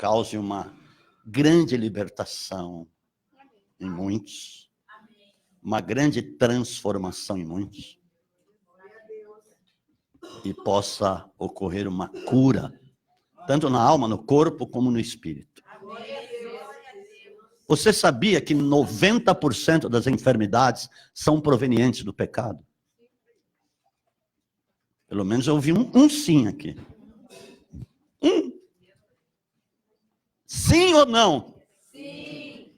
cause uma grande libertação em muitos, uma grande transformação em muitos, e possa ocorrer uma cura, tanto na alma, no corpo, como no espírito. Você sabia que 90% das enfermidades são provenientes do pecado? Pelo menos eu ouvi um sim aqui. Sim ou não? Sim.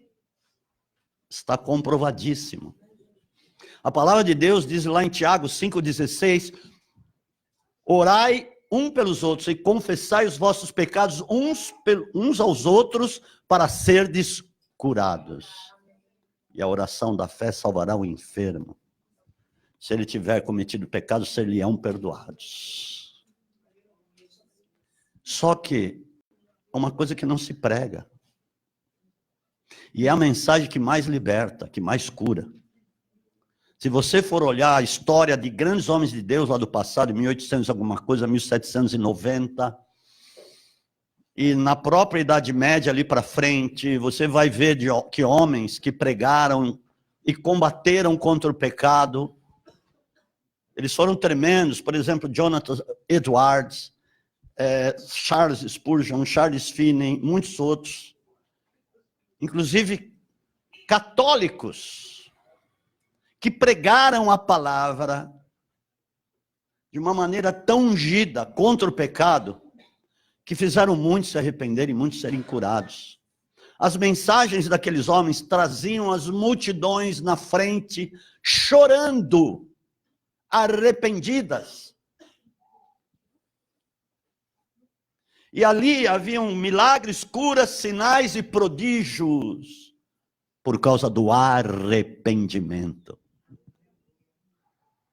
Está comprovadíssimo. A palavra de Deus diz lá em Tiago 5,16: orai um pelos outros e confessai os vossos pecados uns aos outros para serdes curados. E a oração da fé salvará o enfermo. Se ele tiver cometido pecado, ser-lhe-ão perdoados. Só que uma coisa que não se prega, e é a mensagem que mais liberta, que mais cura. Se você for olhar a história de grandes homens de Deus lá do passado, 1800 alguma coisa, 1790, e na própria Idade Média ali para frente, você vai ver que homens que pregaram e combateram contra o pecado, eles foram tremendos. Por exemplo, Jonathan Edwards, Charles Spurgeon, Charles Finney, muitos outros, inclusive católicos, que pregaram a palavra de uma maneira tão ungida contra o pecado, que fizeram muitos se arrependerem e muitos serem curados. As mensagens daqueles homens traziam as multidões na frente, chorando, arrependidas. E ali haviam milagres, curas, sinais e prodígios, por causa do arrependimento.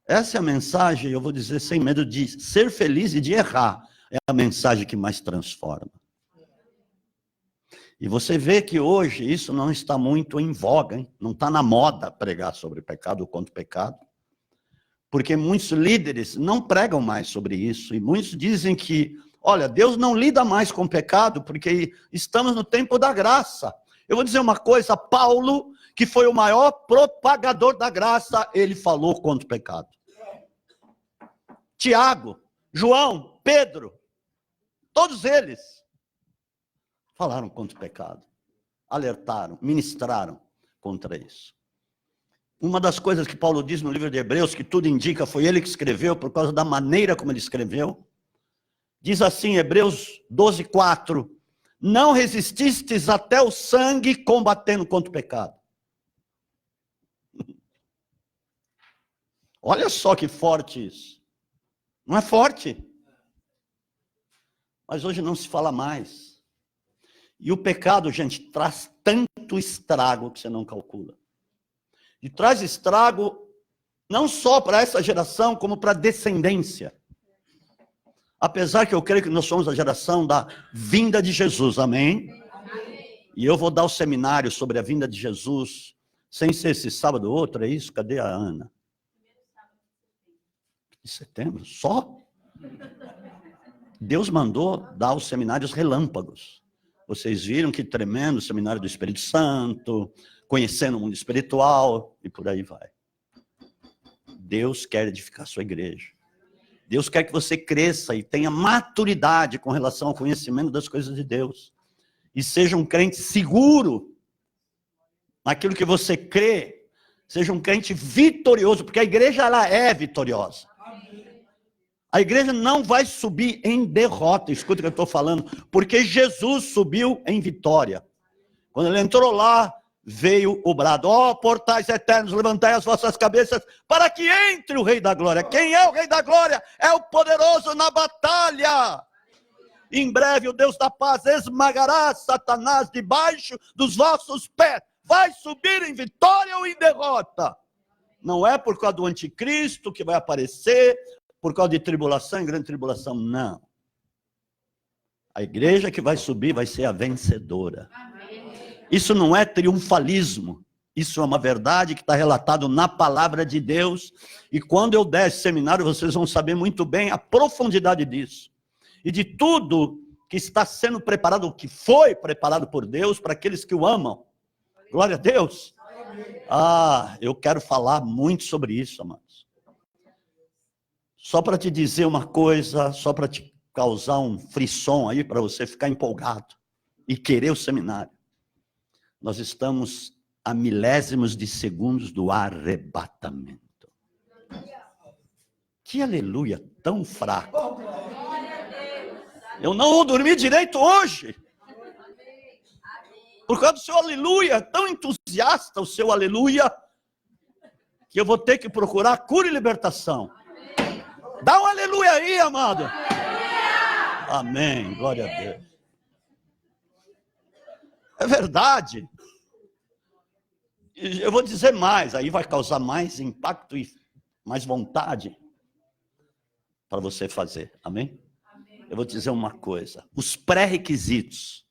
Essa é a mensagem, eu vou dizer sem medo de ser feliz e de errar, é a mensagem que mais transforma. E você vê que hoje isso não está muito em voga, hein? Não está na moda pregar sobre pecado ou contra o pecado. Porque muitos líderes não pregam mais sobre isso. E muitos dizem que, olha, Deus não lida mais com o pecado porque estamos no tempo da graça. Eu vou dizer uma coisa, Paulo, que foi o maior propagador da graça, ele falou contra o pecado. Tiago, João, Pedro, todos eles falaram contra o pecado, alertaram, ministraram contra isso. Uma das coisas que Paulo diz no livro de Hebreus, que tudo indica, foi ele que escreveu, por causa da maneira como ele escreveu, diz assim, Hebreus 12:4, não resististes até o sangue combatendo contra o pecado. Olha só que forte isso. Não é forte? Mas hoje não se fala mais. E o pecado, gente, traz tanto estrago que você não calcula. E traz estrago não só para essa geração, como para a descendência. Apesar que eu creio que nós somos a geração da vinda de Jesus, amém? Amém. E eu vou dar o seminário sobre a vinda de Jesus, sem ser esse sábado ou outro, é isso? Cadê a Ana? De setembro, só? Deus mandou dar os seminários relâmpagos. Vocês viram que tremendo seminário do Espírito Santo, conhecendo o mundo espiritual, e por aí vai. Deus quer edificar a sua igreja. Deus quer que você cresça e tenha maturidade com relação ao conhecimento das coisas de Deus. E seja um crente seguro naquilo que você crê. Seja um crente vitorioso, porque a igreja ela é vitoriosa. A igreja não vai subir em derrota, escuta o que eu estou falando, porque Jesus subiu em vitória. Quando ele entrou lá, veio o brado, ó portais eternos, levantai as vossas cabeças, para que entre o Rei da Glória. Quem é o Rei da Glória? É o poderoso na batalha. Em breve o Deus da paz esmagará Satanás debaixo dos vossos pés. Vai subir em vitória ou em derrota. Não é por causa do anticristo que vai aparecer, por causa de tribulação e grande tribulação, não. A igreja que vai subir vai ser a vencedora. Isso não é triunfalismo. Isso é uma verdade que está relatado na palavra de Deus. E quando eu der esse seminário, vocês vão saber muito bem a profundidade disso. E de tudo que está sendo preparado, que foi preparado por Deus para aqueles que o amam. Glória a Deus. Eu quero falar muito sobre isso, amados. Só para te dizer uma coisa, só para te causar um frisson aí, para você ficar empolgado e querer o seminário. Nós estamos a milésimos de segundos do arrebatamento. Que aleluia tão fraco. Eu não vou dormir direito hoje. Por causa do seu aleluia, tão entusiasta o seu aleluia, que eu vou ter que procurar cura e libertação. Dá um aleluia aí, amado. Amém, glória a Deus. É verdade. Eu vou dizer mais, aí vai causar mais impacto e mais vontade para você fazer, amém? Eu vou dizer uma coisa, os pré-requisitos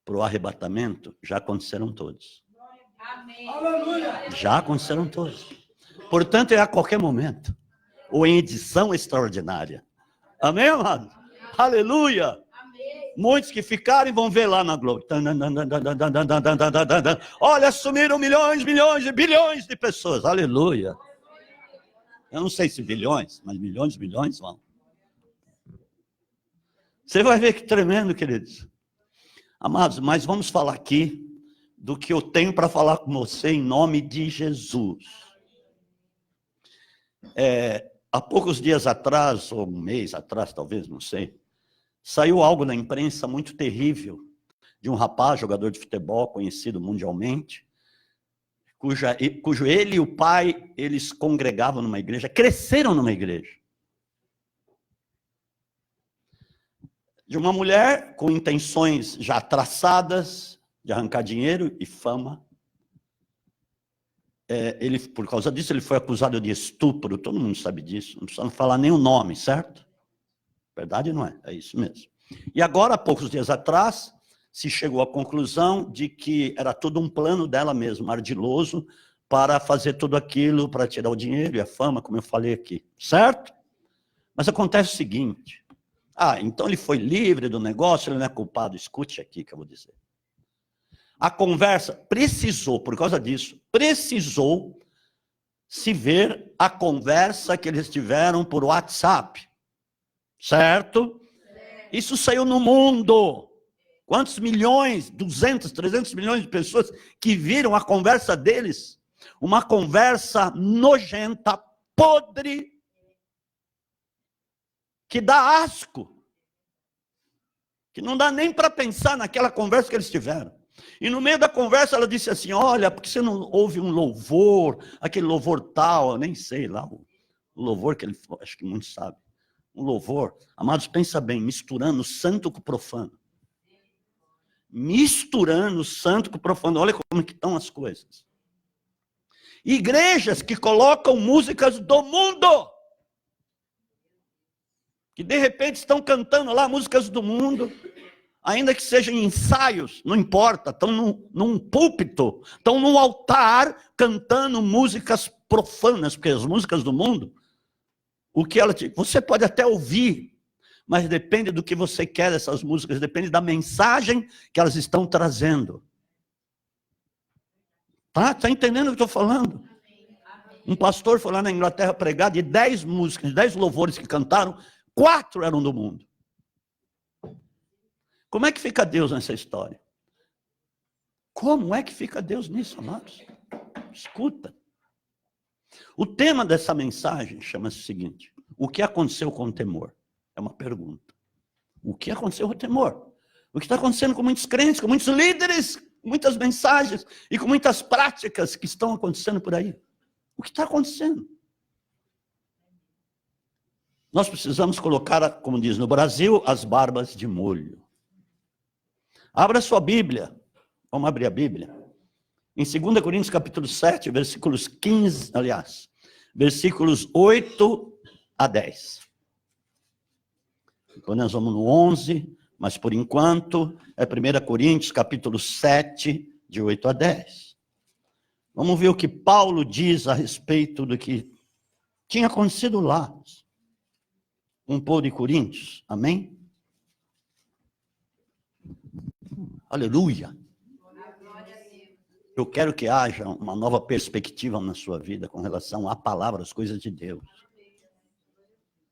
para o arrebatamento já aconteceram todos. Amém. Já aconteceram todos. Portanto, é a qualquer momento, ou em edição extraordinária. Amém, amado? Aleluia! Muitos que ficarem vão ver lá na Globo. Olha, sumiram milhões, milhões e bilhões de pessoas. Aleluia. Eu não sei se bilhões, mas milhões, bilhões vão. Você vai ver que tremendo, queridos. Amados, mas vamos falar aqui do que eu tenho para falar com você em nome de Jesus. Há poucos dias atrás, ou um mês atrás, talvez, não sei, saiu algo na imprensa muito terrível de um rapaz, jogador de futebol, conhecido mundialmente, cujo ele e o pai, eles congregavam numa igreja, cresceram numa igreja. De uma mulher com intenções já traçadas de arrancar dinheiro e fama. Por causa disso, ele foi acusado de estupro, todo mundo sabe disso, não precisa falar nem o nome, certo? Verdade não é? É isso mesmo. E agora, há poucos dias atrás, se chegou à conclusão de que era todo um plano dela mesma, ardiloso, para fazer tudo aquilo, para tirar o dinheiro e a fama, como eu falei aqui, certo? Mas acontece o seguinte, então ele foi livre do negócio, ele não é culpado, escute aqui que eu vou dizer. A conversa precisou, por causa disso, precisou se ver a conversa que eles tiveram por WhatsApp. Certo? Isso saiu no mundo. Quantos milhões? 200, 300 milhões de pessoas que viram a conversa deles. Uma conversa nojenta, podre, que dá asco. Que não dá nem para pensar naquela conversa que eles tiveram. E no meio da conversa ela disse assim, olha, por que você não ouve um louvor, aquele louvor tal, eu nem sei lá, o louvor que ele, acho que muitos sabem. Um louvor, amados, pensa bem, misturando o santo com o profano. Misturando o santo com o profano, olha como que estão as coisas. Igrejas que colocam músicas do mundo, que de repente estão cantando lá músicas do mundo, ainda que sejam ensaios, não importa, estão num púlpito, estão num altar cantando músicas profanas, porque as músicas do mundo, você pode até ouvir, mas depende do que você quer dessas músicas, depende da mensagem que elas estão trazendo. Tá entendendo o que eu estou falando? Um pastor foi lá na Inglaterra pregar, de 10 músicas, de 10 louvores que cantaram, 4 eram do mundo. Como é que fica Deus nessa história? Como é que fica Deus nisso, amados? Escuta. O tema dessa mensagem chama-se o seguinte, o que aconteceu com o temor? É uma pergunta. O que aconteceu com o temor? O que está acontecendo com muitos crentes, com muitos líderes, com muitas mensagens e com muitas práticas que estão acontecendo por aí? O que está acontecendo? Nós precisamos colocar, como diz no Brasil, as barbas de molho. Abra sua Bíblia. Vamos abrir a Bíblia. Em 2 Coríntios capítulo 7, versículos 15, aliás, versículos 8 a 10. Então nós vamos no 11, mas por enquanto é 1 Coríntios capítulo 7, de 8 a 10. Vamos ver o que Paulo diz a respeito do que tinha acontecido lá. Um povo de Coríntios, amém? Aleluia. Eu quero que haja uma nova perspectiva na sua vida com relação à palavra, às coisas de Deus.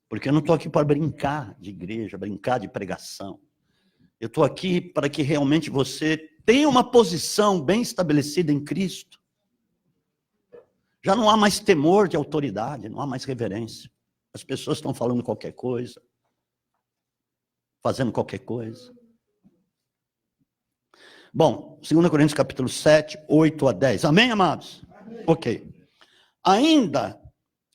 Porque eu não estou aqui para brincar de igreja, brincar de pregação. Eu estou aqui para que realmente você tenha uma posição bem estabelecida em Cristo. Já não há mais temor de autoridade, não há mais reverência. As pessoas estão falando qualquer coisa, fazendo qualquer coisa. Bom, 2 Coríntios capítulo 7, 8 a 10. Amém, amados? Amém. Ok. Ainda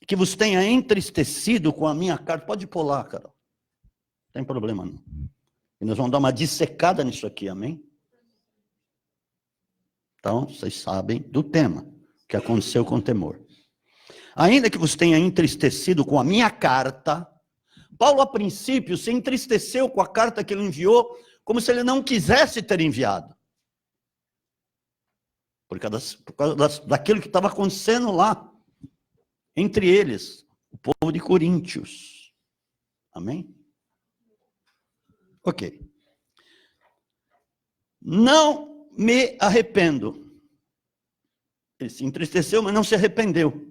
que vos tenha entristecido com a minha carta, pode pular, Carol. Não tem problema não. E nós vamos dar uma dissecada nisso aqui, amém? Então, vocês sabem do tema, o que aconteceu com o temor. Ainda que vos tenha entristecido com a minha carta, Paulo, a princípio, se entristeceu com a carta que ele enviou, como se ele não quisesse ter enviado. Por causa daquilo que estava acontecendo lá, entre eles, o povo de Coríntios. Amém? Ok. Não me arrependo. Ele se entristeceu, mas não se arrependeu.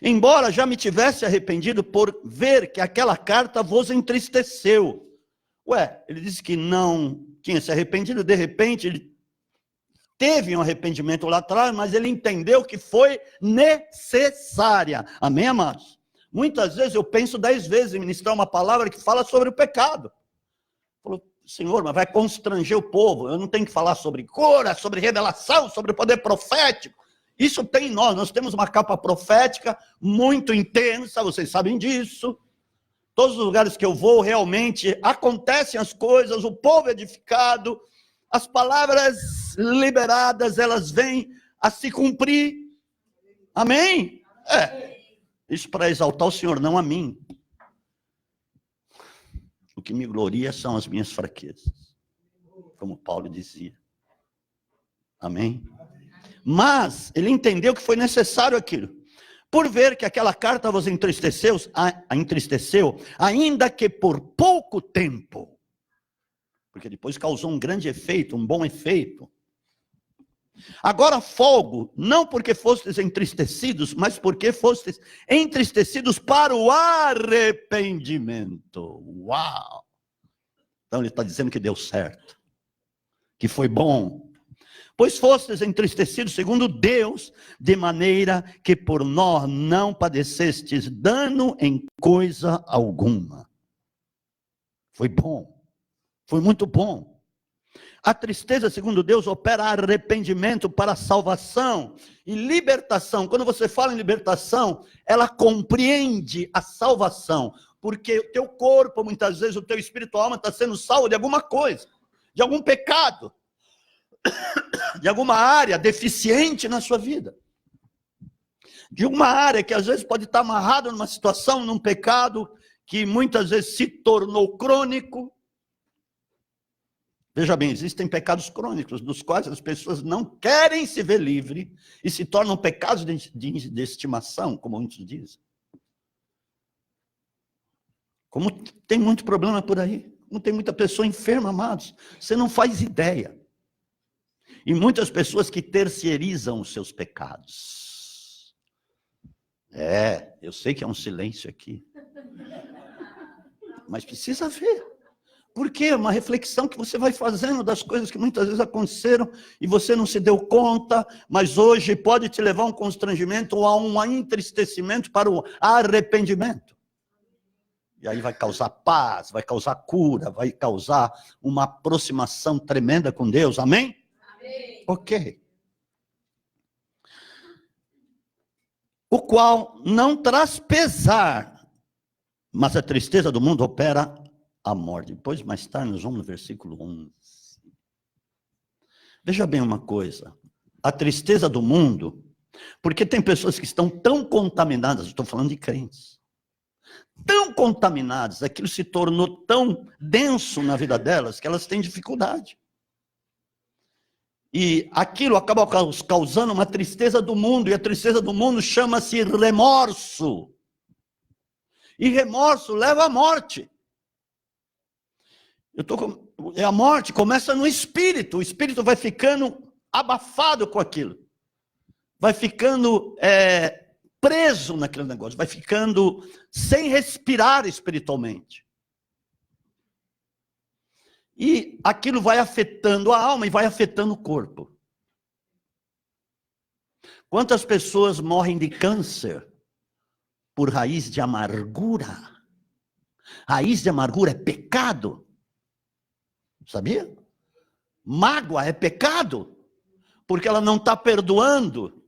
Embora já me tivesse arrependido por ver que aquela carta vos entristeceu. Ué, ele disse que não tinha se arrependido, de repente ele teve um arrependimento lá atrás, mas ele entendeu que foi necessária. Amém, amados? Muitas vezes eu penso 10 vezes em ministrar uma palavra que fala sobre o pecado. Falou, Senhor, mas vai constranger o povo. Eu não tenho que falar sobre cura, sobre revelação, sobre o poder profético. Isso tem em nós. Nós temos uma capa profética muito intensa, vocês sabem disso. Todos os lugares que eu vou, realmente acontecem as coisas, o povo é edificado, as palavras liberadas, elas vêm a se cumprir. Amém? Isso para exaltar o Senhor, não a mim. O que me gloria são as minhas fraquezas, como Paulo dizia. Amém? Mas ele entendeu que foi necessário aquilo. Por ver que aquela carta vos entristeceu, ainda que por pouco tempo. Porque depois causou um grande efeito, um bom efeito. Agora folgo, não porque fostes entristecidos, mas porque fostes entristecidos para o arrependimento. Uau! Então ele está dizendo que deu certo, que foi bom. Pois fostes entristecidos segundo Deus, de maneira que por nós não padecestes dano em coisa alguma. Foi bom. Foi muito bom. A tristeza, segundo Deus, opera arrependimento para salvação e libertação. Quando você fala em libertação, ela compreende a salvação. Porque o teu corpo, muitas vezes, o teu espírito, a alma está sendo salvo de alguma coisa, de algum pecado, de alguma área deficiente na sua vida. De uma área que às vezes pode estar amarrada numa situação, num pecado, que muitas vezes se tornou crônico. Veja bem, existem pecados crônicos, dos quais as pessoas não querem se ver livre e se tornam pecados de estimação, como muitos dizem. Como tem muito problema por aí, como tem muita pessoa enferma, amados, você não faz ideia. E muitas pessoas que terceirizam os seus pecados. Eu sei que é um silêncio aqui. Mas precisa ver. Porque é uma reflexão que você vai fazendo das coisas que muitas vezes aconteceram e você não se deu conta, mas hoje pode te levar a um constrangimento ou a um entristecimento para o arrependimento. E aí vai causar paz, vai causar cura, vai causar uma aproximação tremenda com Deus. Amém? Amém. Ok. O qual não traz pesar, mas a tristeza do mundo opera a morte. Depois, mais tarde, nós vamos no versículo 11. Veja bem uma coisa. A tristeza do mundo, porque tem pessoas que estão tão contaminadas, estou falando de crentes, tão contaminadas, aquilo se tornou tão denso na vida delas, que elas têm dificuldade. E aquilo acaba causando uma tristeza do mundo, e a tristeza do mundo chama-se remorso. E remorso leva à morte. Eu estou A morte começa no espírito. O espírito vai ficando abafado com aquilo. Vai ficando preso naquele negócio. Vai ficando sem respirar espiritualmente. E aquilo vai afetando a alma e vai afetando o corpo. Quantas pessoas morrem de câncer por raiz de amargura? Raiz de amargura é pecado. Sabia? Mágoa é pecado. Porque ela não está perdoando.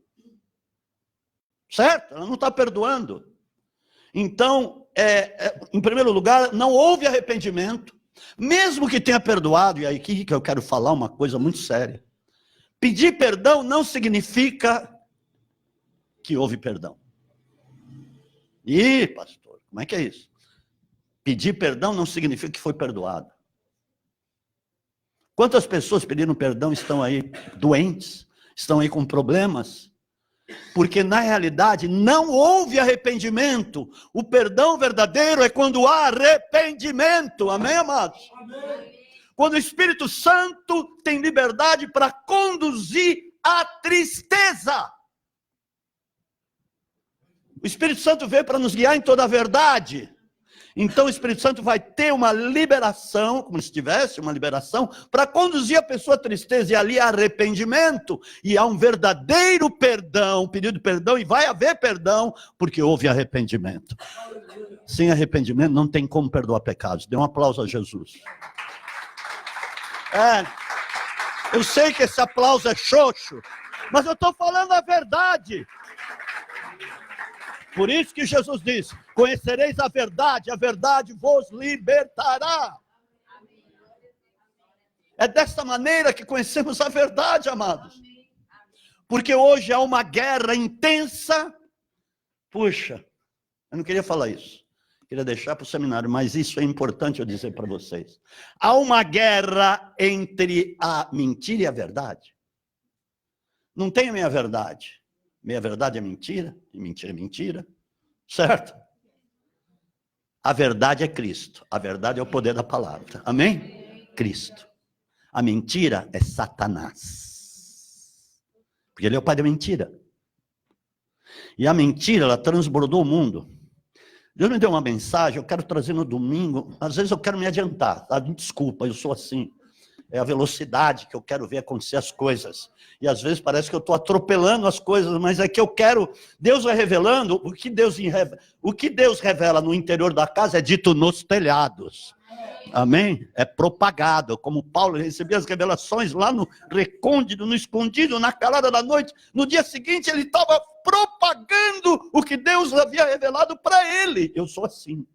Certo? Ela não está perdoando. Então, em primeiro lugar, não houve arrependimento. Mesmo que tenha perdoado, e aí que eu quero falar uma coisa muito séria. Pedir perdão não significa que houve perdão. Ih, pastor, como é que é isso? Pedir perdão não significa que foi perdoado. Quantas pessoas pedindo perdão estão aí doentes, estão aí com problemas? Porque na realidade não houve arrependimento. O perdão verdadeiro é quando há arrependimento. Amém, amados? Amém. Quando o Espírito Santo tem liberdade para conduzir a tristeza. O Espírito Santo veio para nos guiar em toda a verdade. Então o Espírito Santo vai ter uma liberação, como se tivesse uma liberação, para conduzir a pessoa à tristeza, e ali há arrependimento, e há um verdadeiro perdão, pedido de perdão, e vai haver perdão, porque houve arrependimento. Sem arrependimento não tem como perdoar pecados. Dê um aplauso a Jesus. Eu sei que esse aplauso é xoxo, mas eu estou falando a verdade. Por isso que Jesus disse, conhecereis a verdade vos libertará. É dessa maneira que conhecemos a verdade, amados. Porque hoje há uma guerra intensa. Puxa, eu não queria falar isso. Queria deixar para o seminário, mas isso é importante eu dizer para vocês. Há uma guerra entre a mentira e a verdade. Não tem a meia verdade. Meia verdade é mentira, e mentira é mentira. Certo? A verdade é Cristo. A verdade é o poder da palavra. Amém? Cristo. A mentira é Satanás. Porque ele é o pai da mentira. E a mentira, ela transbordou o mundo. Deus me deu uma mensagem, eu quero trazer no domingo. Às vezes eu quero me adiantar, tá? Desculpa, eu sou assim. É a velocidade que eu quero ver acontecer as coisas. E às vezes parece que eu estou atropelando as coisas, mas é que eu quero... Deus vai revelando, o que Deus revela no interior da casa é dito nos telhados. Amém? É propagado, como Paulo recebia as revelações lá no recôndito, no escondido, na calada da noite. No dia seguinte ele estava propagando o que Deus havia revelado para ele. Eu sou assim.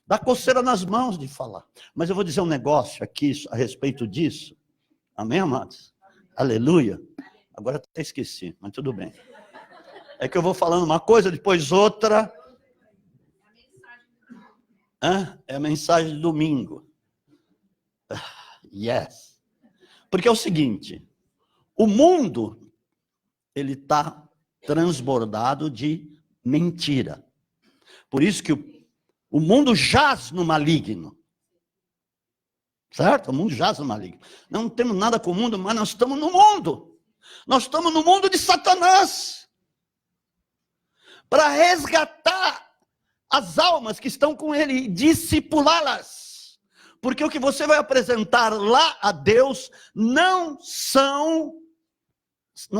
Dá coceira nas mãos de falar. Mas eu vou dizer um negócio aqui a respeito disso. Amém, amados? Aleluia. Agora até esqueci, mas tudo bem. É que eu vou falando uma coisa, depois outra. É a mensagem de domingo. Yes. Porque é o seguinte, o mundo, ele está transbordado de mentira. Por isso que o mundo jaz no maligno. Certo? O mundo jaz no maligno. Não temos nada com o mundo, mas nós estamos no mundo. Nós estamos no mundo de Satanás. Para resgatar as almas que estão com ele e discipulá-las. Porque o que você vai apresentar lá a Deus não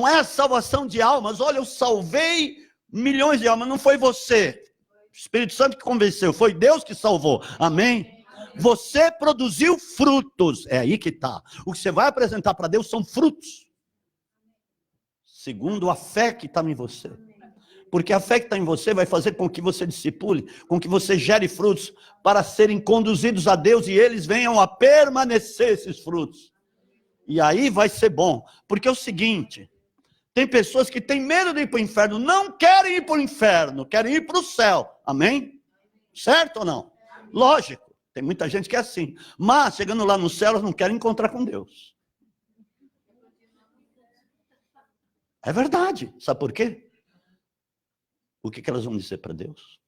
é a salvação de almas. Olha, eu salvei milhões de almas, não foi você. O Espírito Santo que convenceu, foi Deus que salvou. Amém? Você produziu frutos. É aí que está. O que você vai apresentar para Deus são frutos. Segundo a fé que está em você. Porque a fé que está em você vai fazer com que você discipule, com que você gere frutos para serem conduzidos a Deus e eles venham a permanecer esses frutos. E aí vai ser bom. Porque é o seguinte, tem pessoas que têm medo de ir para o inferno, não querem ir para o inferno, querem ir para o céu. Amém? Certo ou não? Lógico, tem muita gente que é assim. Mas, chegando lá no céu, elas não querem encontrar com Deus. É verdade. Sabe por quê? O que elas vão dizer para Deus?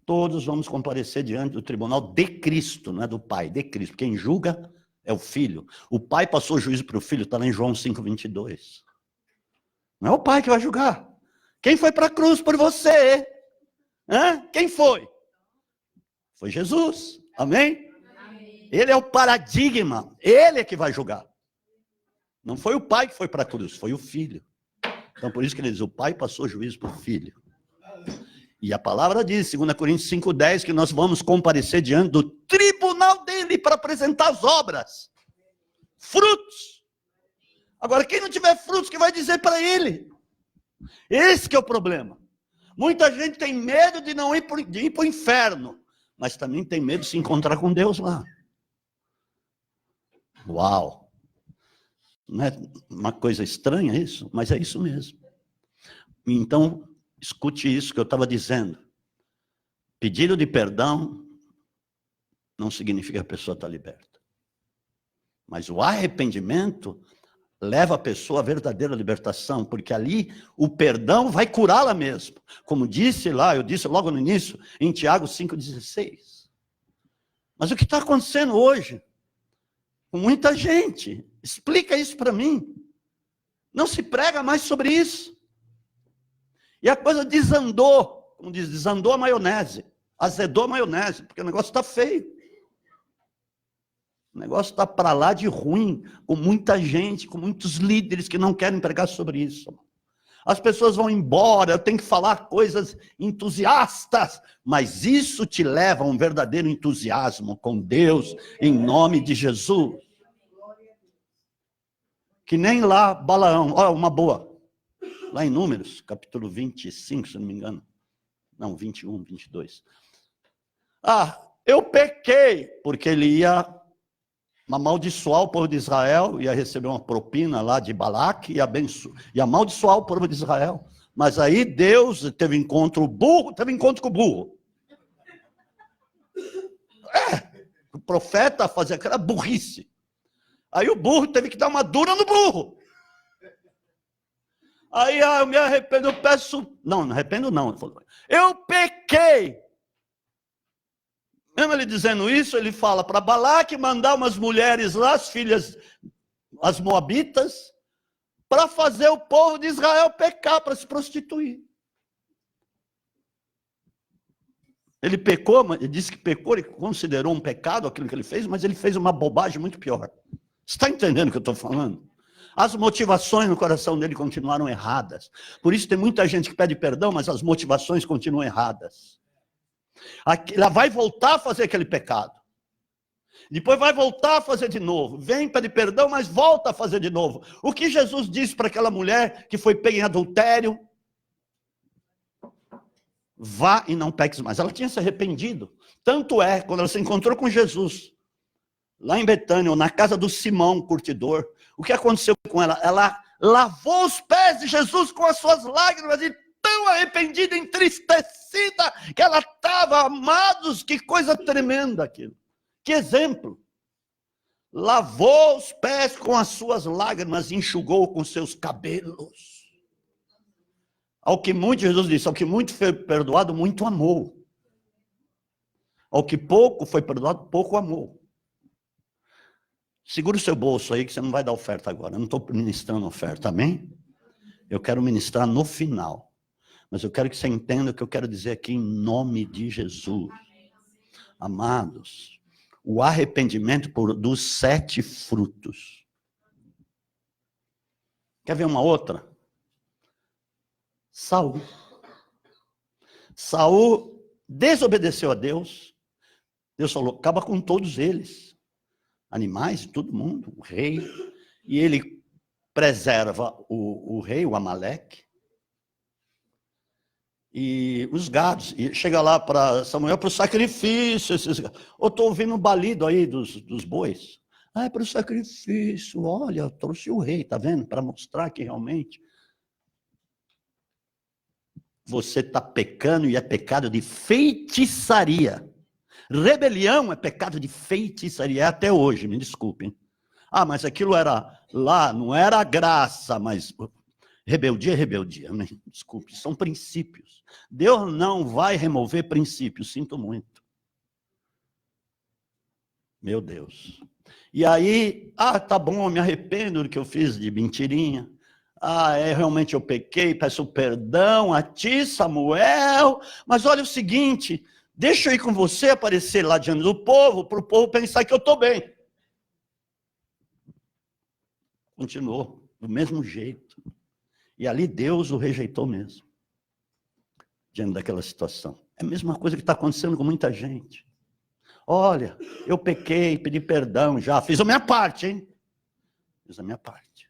Todos vamos comparecer diante do tribunal de Cristo, não é do Pai, de Cristo. Quem julga é o Filho. O Pai passou o juízo para o Filho, está lá em João 5:22. Não é o Pai que vai julgar. Quem foi para a cruz por você? Quem foi? Foi Jesus. Amém? Amém? Ele é o paradigma. Ele é que vai julgar. Não foi o Pai que foi para a cruz, foi o Filho. Então, por isso que ele diz, o Pai passou o juízo para o Filho. E a palavra diz, 2 Coríntios 5:10, que nós vamos comparecer diante do tribunal dele para apresentar as obras. Frutos. Agora, quem não tiver frutos, que vai dizer para ele? Esse que é o problema. Muita gente tem medo de não ir para o inferno, mas também tem medo de se encontrar com Deus lá. Uau! Não é uma coisa estranha isso? Mas é isso mesmo. Então, escute isso que eu estava dizendo. Pedido de perdão não significa que a pessoa está liberta. Mas o arrependimento leva a pessoa à verdadeira libertação, porque ali o perdão vai curá-la mesmo. Como disse lá, eu disse logo no início, em Tiago 5,16. Mas o que está acontecendo hoje? Com muita gente. Explica isso para mim. Não se prega mais sobre isso. E a coisa desandou, como diz, desandou a maionese, azedou a maionese, porque o negócio está feio. O negócio está para lá de ruim, com muita gente, com muitos líderes que não querem pregar sobre isso. As pessoas vão embora, eu tenho que falar coisas entusiastas, mas isso te leva a um verdadeiro entusiasmo com Deus, em nome de Jesus. Que nem lá Balaão, olha uma boa. Lá em Números, capítulo 25, se não me engano. Não, 21, 22. Eu pequei, porque ele ia amaldiçoar o povo de Israel, ia receber uma propina lá de Balaque e amaldiçoar o povo de Israel. Mas aí Deus teve encontro com o burro. O profeta fazia aquela burrice. Aí o burro teve que dar uma dura no burro. Aí eu me arrependo, eu peço... Não arrependo não. Ele falou, eu pequei. Mesmo ele dizendo isso, ele fala para Balaque mandar umas mulheres lá, as filhas, as moabitas, para fazer o povo de Israel pecar, para se prostituir. Ele pecou, ele disse que pecou, ele considerou um pecado aquilo que ele fez, mas ele fez uma bobagem muito pior. Você está entendendo o que eu estou falando? As motivações no coração dele continuaram erradas. Por isso tem muita gente que pede perdão, mas as motivações continuam erradas. Ela vai voltar a fazer aquele pecado. Depois vai voltar a fazer de novo. Vem, pede perdão, mas volta a fazer de novo. O que Jesus disse para aquela mulher que foi pega em adultério? Vá e não peques mais. Ela tinha se arrependido. Tanto é, quando ela se encontrou com Jesus, lá em Betânia, ou na casa do Simão, curtidor, o que aconteceu com ela? Ela lavou os pés de Jesus com as suas lágrimas e tão arrependida, entristecida, que ela estava, amados, que coisa tremenda aquilo. Que exemplo. Lavou os pés com as suas lágrimas e enxugou com seus cabelos. Ao que muito, Jesus disse, ao que muito foi perdoado, muito amou. Ao que pouco foi perdoado, pouco amou. Segura o seu bolso aí, que você não vai dar oferta agora. Eu não estou ministrando oferta, amém? Eu quero ministrar no final. Mas eu quero que você entenda o que eu quero dizer aqui em nome de Jesus. Amados, o arrependimento produz 7 frutos. Quer ver uma outra? Saul. Saul desobedeceu a Deus. Deus falou, acaba com todos eles. Animais, todo mundo, o rei. E ele preserva o rei, o Amaleque. E os gados, e chega lá para Samuel para o sacrifício. Eu estou ouvindo um balido aí dos bois. É para o sacrifício, olha, eu trouxe o rei, está vendo? Para mostrar que realmente você está pecando e é pecado de feitiçaria. Rebelião é pecado de feitiçaria, até hoje, me desculpem. Mas aquilo era lá, não era graça, mas Rebeldia é rebeldia, né? Desculpe, são princípios. Deus não vai remover princípios, sinto muito. Meu Deus. E aí, tá bom, eu me arrependo do que eu fiz de mentirinha. Realmente eu pequei, peço perdão a ti, Samuel. Mas olha o seguinte, deixa eu ir com você aparecer lá diante do povo, para o povo pensar que eu estou bem. Continuou, do mesmo jeito. E ali Deus o rejeitou mesmo, diante daquela situação. É a mesma coisa que está acontecendo com muita gente. Olha, eu pequei, pedi perdão já, fiz a minha parte, hein? Fiz a minha parte.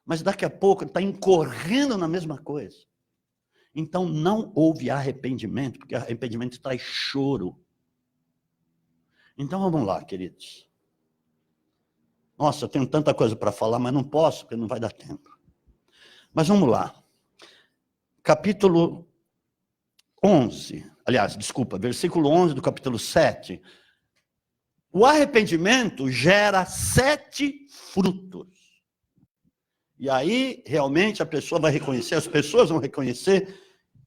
Mas daqui a pouco ele está incorrendo na mesma coisa. Então não houve arrependimento, porque arrependimento traz choro. Então vamos lá, queridos. Nossa, eu tenho tanta coisa para falar, mas não posso, porque não vai dar tempo. Mas vamos lá. Capítulo 11, aliás, desculpa, versículo 11 do capítulo 7. O arrependimento gera 7 frutos. E aí, realmente, a pessoa vai reconhecer, as pessoas vão reconhecer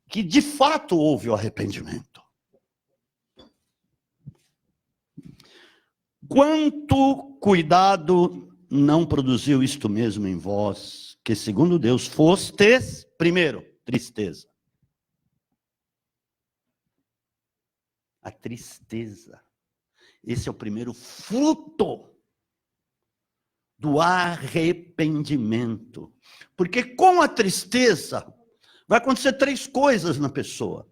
que, de fato, houve o arrependimento. Quanto cuidado não produziu isto mesmo em vós, que, segundo Deus, fostes, primeiro, tristeza. A tristeza. Esse é o primeiro fruto do arrependimento. Porque com a tristeza vai acontecer 3 coisas na pessoa.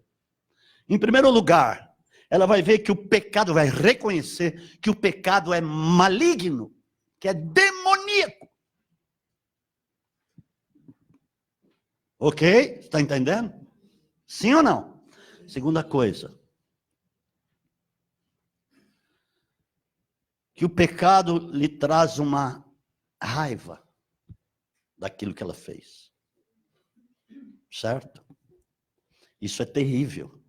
Em primeiro lugar, ela vai ver que o pecado, vai reconhecer que o pecado é maligno, que é demoníaco. Ok? Está entendendo? Sim ou não? Segunda coisa, que o pecado lhe traz uma raiva daquilo que ela fez. Certo? Isso é terrível.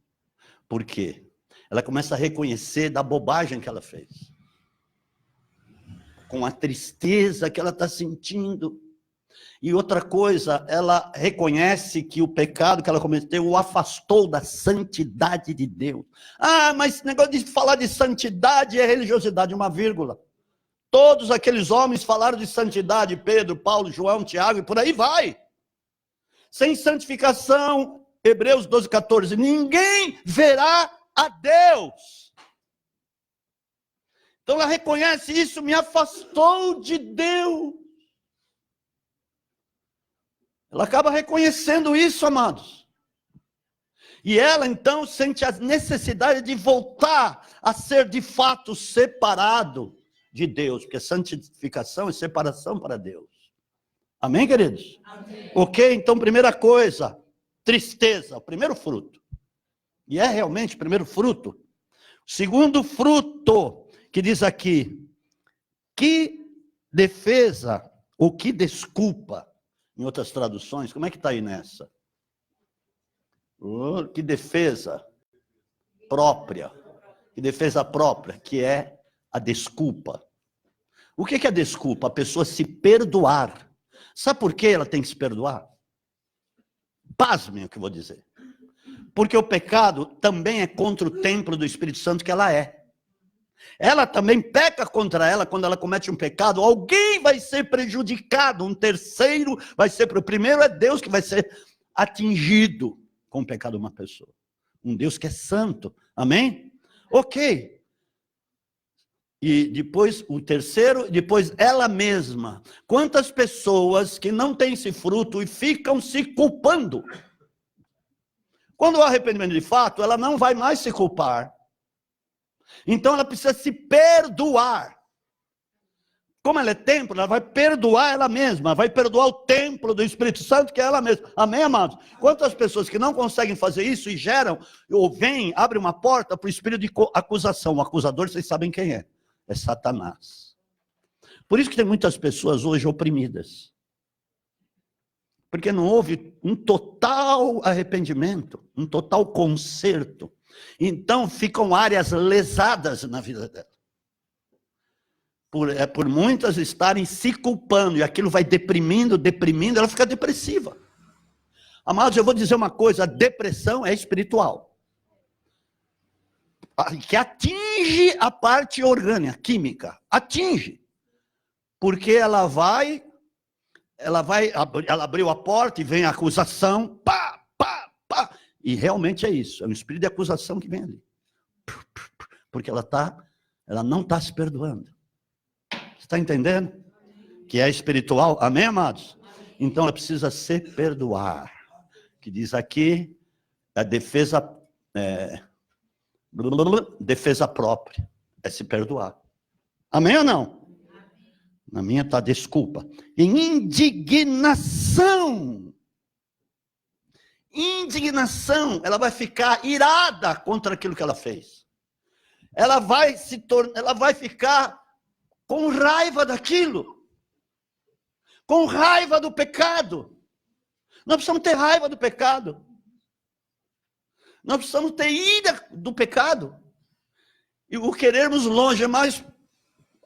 Por quê? Ela começa a reconhecer da bobagem que ela fez. Com a tristeza que ela está sentindo. E outra coisa, ela reconhece que o pecado que ela cometeu o afastou da santidade de Deus. Mas esse negócio de falar de santidade é religiosidade, uma vírgula. Todos aqueles homens falaram de santidade, Pedro, Paulo, João, Tiago, e por aí vai. Sem santificação, Hebreus 12, 14, ninguém verá a Deus. Então ela reconhece isso, me afastou de Deus. Ela acaba reconhecendo isso, amados. E ela, então, sente a necessidade de voltar a ser, de fato, separado de Deus. Porque santificação é separação para Deus. Amém, queridos? Amém. Ok, então, primeira coisa, tristeza, o primeiro fruto. E é realmente o primeiro fruto. Segundo fruto, que diz aqui, que defesa, ou que desculpa, em outras traduções, como é que está aí nessa? Que defesa própria. Que defesa própria, que é a desculpa. O que é a desculpa? A pessoa se perdoar. Sabe por que ela tem que se perdoar? Pasmem o que eu vou dizer. Porque o pecado também é contra o templo do Espírito Santo que ela é. Ela também peca contra ela quando ela comete um pecado. Alguém vai ser prejudicado, um terceiro vai ser. O primeiro é Deus que vai ser atingido com o pecado de uma pessoa. Um Deus que é santo. Amém? Ok. E depois o terceiro, depois ela mesma. Quantas pessoas que não têm esse fruto e ficam se culpando? Quando o arrependimento de fato, ela não vai mais se culpar. Então ela precisa se perdoar. Como ela é templo, ela vai perdoar ela mesma, vai perdoar o templo do Espírito Santo, que é ela mesma. Amém, amados? Quantas pessoas que não conseguem fazer isso e geram, ou vêm, abrem uma porta para o espírito de acusação. O acusador, vocês sabem quem é? É Satanás. Por isso que tem muitas pessoas hoje oprimidas. Porque não houve um total arrependimento, um total conserto. Então ficam áreas lesadas na vida dela. Por muitas estarem se culpando, e aquilo vai deprimindo, ela fica depressiva. Amados, eu vou dizer uma coisa, a depressão é espiritual. Que atinge a parte orgânica, química. Atinge. Porque ela abriu a porta e vem a acusação, pá, pá, pá. E realmente é isso, é um espírito de acusação que vem ali. Porque ela não está se perdoando. Você está entendendo? Que é espiritual, amém, amados? Então ela precisa se perdoar. Que diz aqui, a defesa própria, é se perdoar. Amém ou não? Na minha está desculpa. Em indignação. Indignação, ela vai ficar irada contra aquilo que ela fez. Ela vai ficar com raiva daquilo. Com raiva do pecado. Nós precisamos ter raiva do pecado. Nós precisamos ter ira do pecado. E o querermos longe, mas,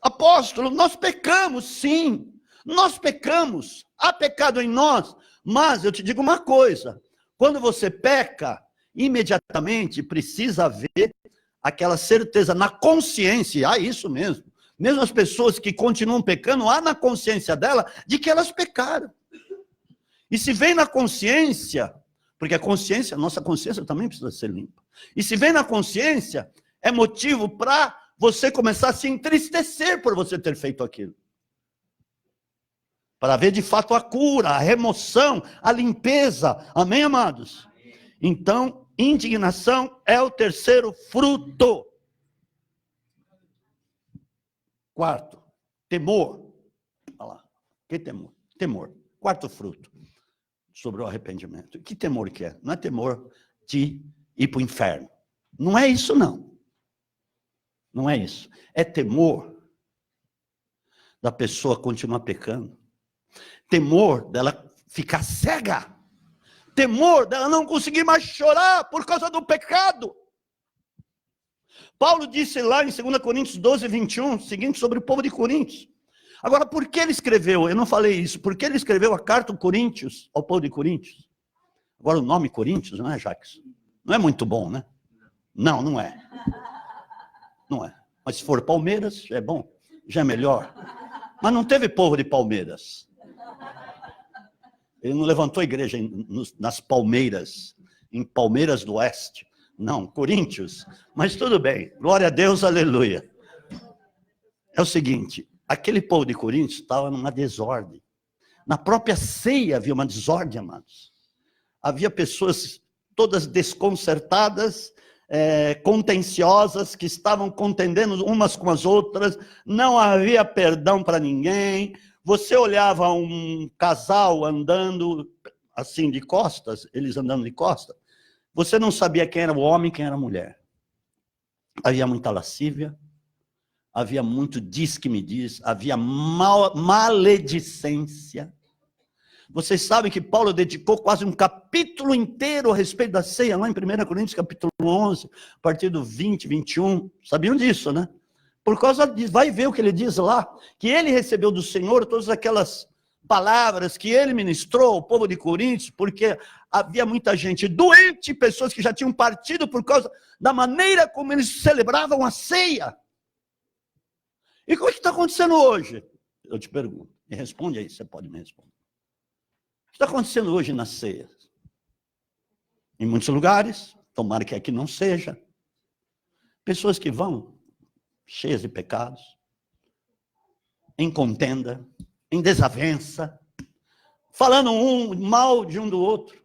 apóstolo, nós pecamos, sim. Nós pecamos. Há pecado em nós. Mas eu te digo uma coisa. Quando você peca, imediatamente precisa haver aquela certeza na consciência. Isso mesmo. Mesmo as pessoas que continuam pecando, há na consciência dela de que elas pecaram. E se vem na consciência, porque a nossa consciência também precisa ser limpa. E se vem na consciência, é motivo para você começar a se entristecer por você ter feito aquilo. Para ver de fato a cura, a remoção, a limpeza. Amém, amados? Então, indignação é o terceiro fruto. Quarto, temor. Olha lá. Que temor? Temor. Quarto fruto. Sobre o arrependimento. Que temor que é? Não é temor de ir para o inferno. Não é isso, não. Não é isso. É temor da pessoa continuar pecando. Temor dela ficar cega. Temor dela não conseguir mais chorar por causa do pecado. Paulo disse lá em 2 Coríntios 12, 21, o seguinte sobre o povo de Coríntios. Agora, por que ele escreveu? Eu não falei isso. Por que ele escreveu a carta ao povo de Coríntios? Agora, o nome Coríntios, não é, Jacques? Não é muito bom, né? Não é. Não é. Mas se for Palmeiras, é bom. Já é melhor. Mas não teve povo de Palmeiras. Ele não levantou igreja nas Palmeiras, em Palmeiras do Oeste. Não, Coríntios. Mas tudo bem. Glória a Deus, aleluia. É o seguinte. Aquele povo de Coríntios estava numa desordem. Na própria ceia havia uma desordem, amados. Havia pessoas todas desconcertadas, contenciosas, que estavam contendendo umas com as outras. Não havia perdão para ninguém. Você olhava um casal andando assim de costas, eles andando de costas. Você não sabia quem era o homem e quem era a mulher. Havia muita lascívia. Havia muito diz que me diz, havia maledicência. Vocês sabem que Paulo dedicou quase um capítulo inteiro a respeito da ceia, lá em 1 Coríntios, capítulo 11, a partir do 20, 21. Sabiam disso, né? Por causa disso, vai ver o que ele diz lá, que ele recebeu do Senhor todas aquelas palavras que ele ministrou ao povo de Coríntios, porque havia muita gente doente, pessoas que já tinham partido por causa da maneira como eles celebravam a ceia. E o que está acontecendo hoje? Eu te pergunto. Me responde aí, você pode me responder. O que está acontecendo hoje nas ceias? Em muitos lugares, tomara que aqui não seja. Pessoas que vão cheias de pecados, em contenda, em desavença, falando mal de um do outro.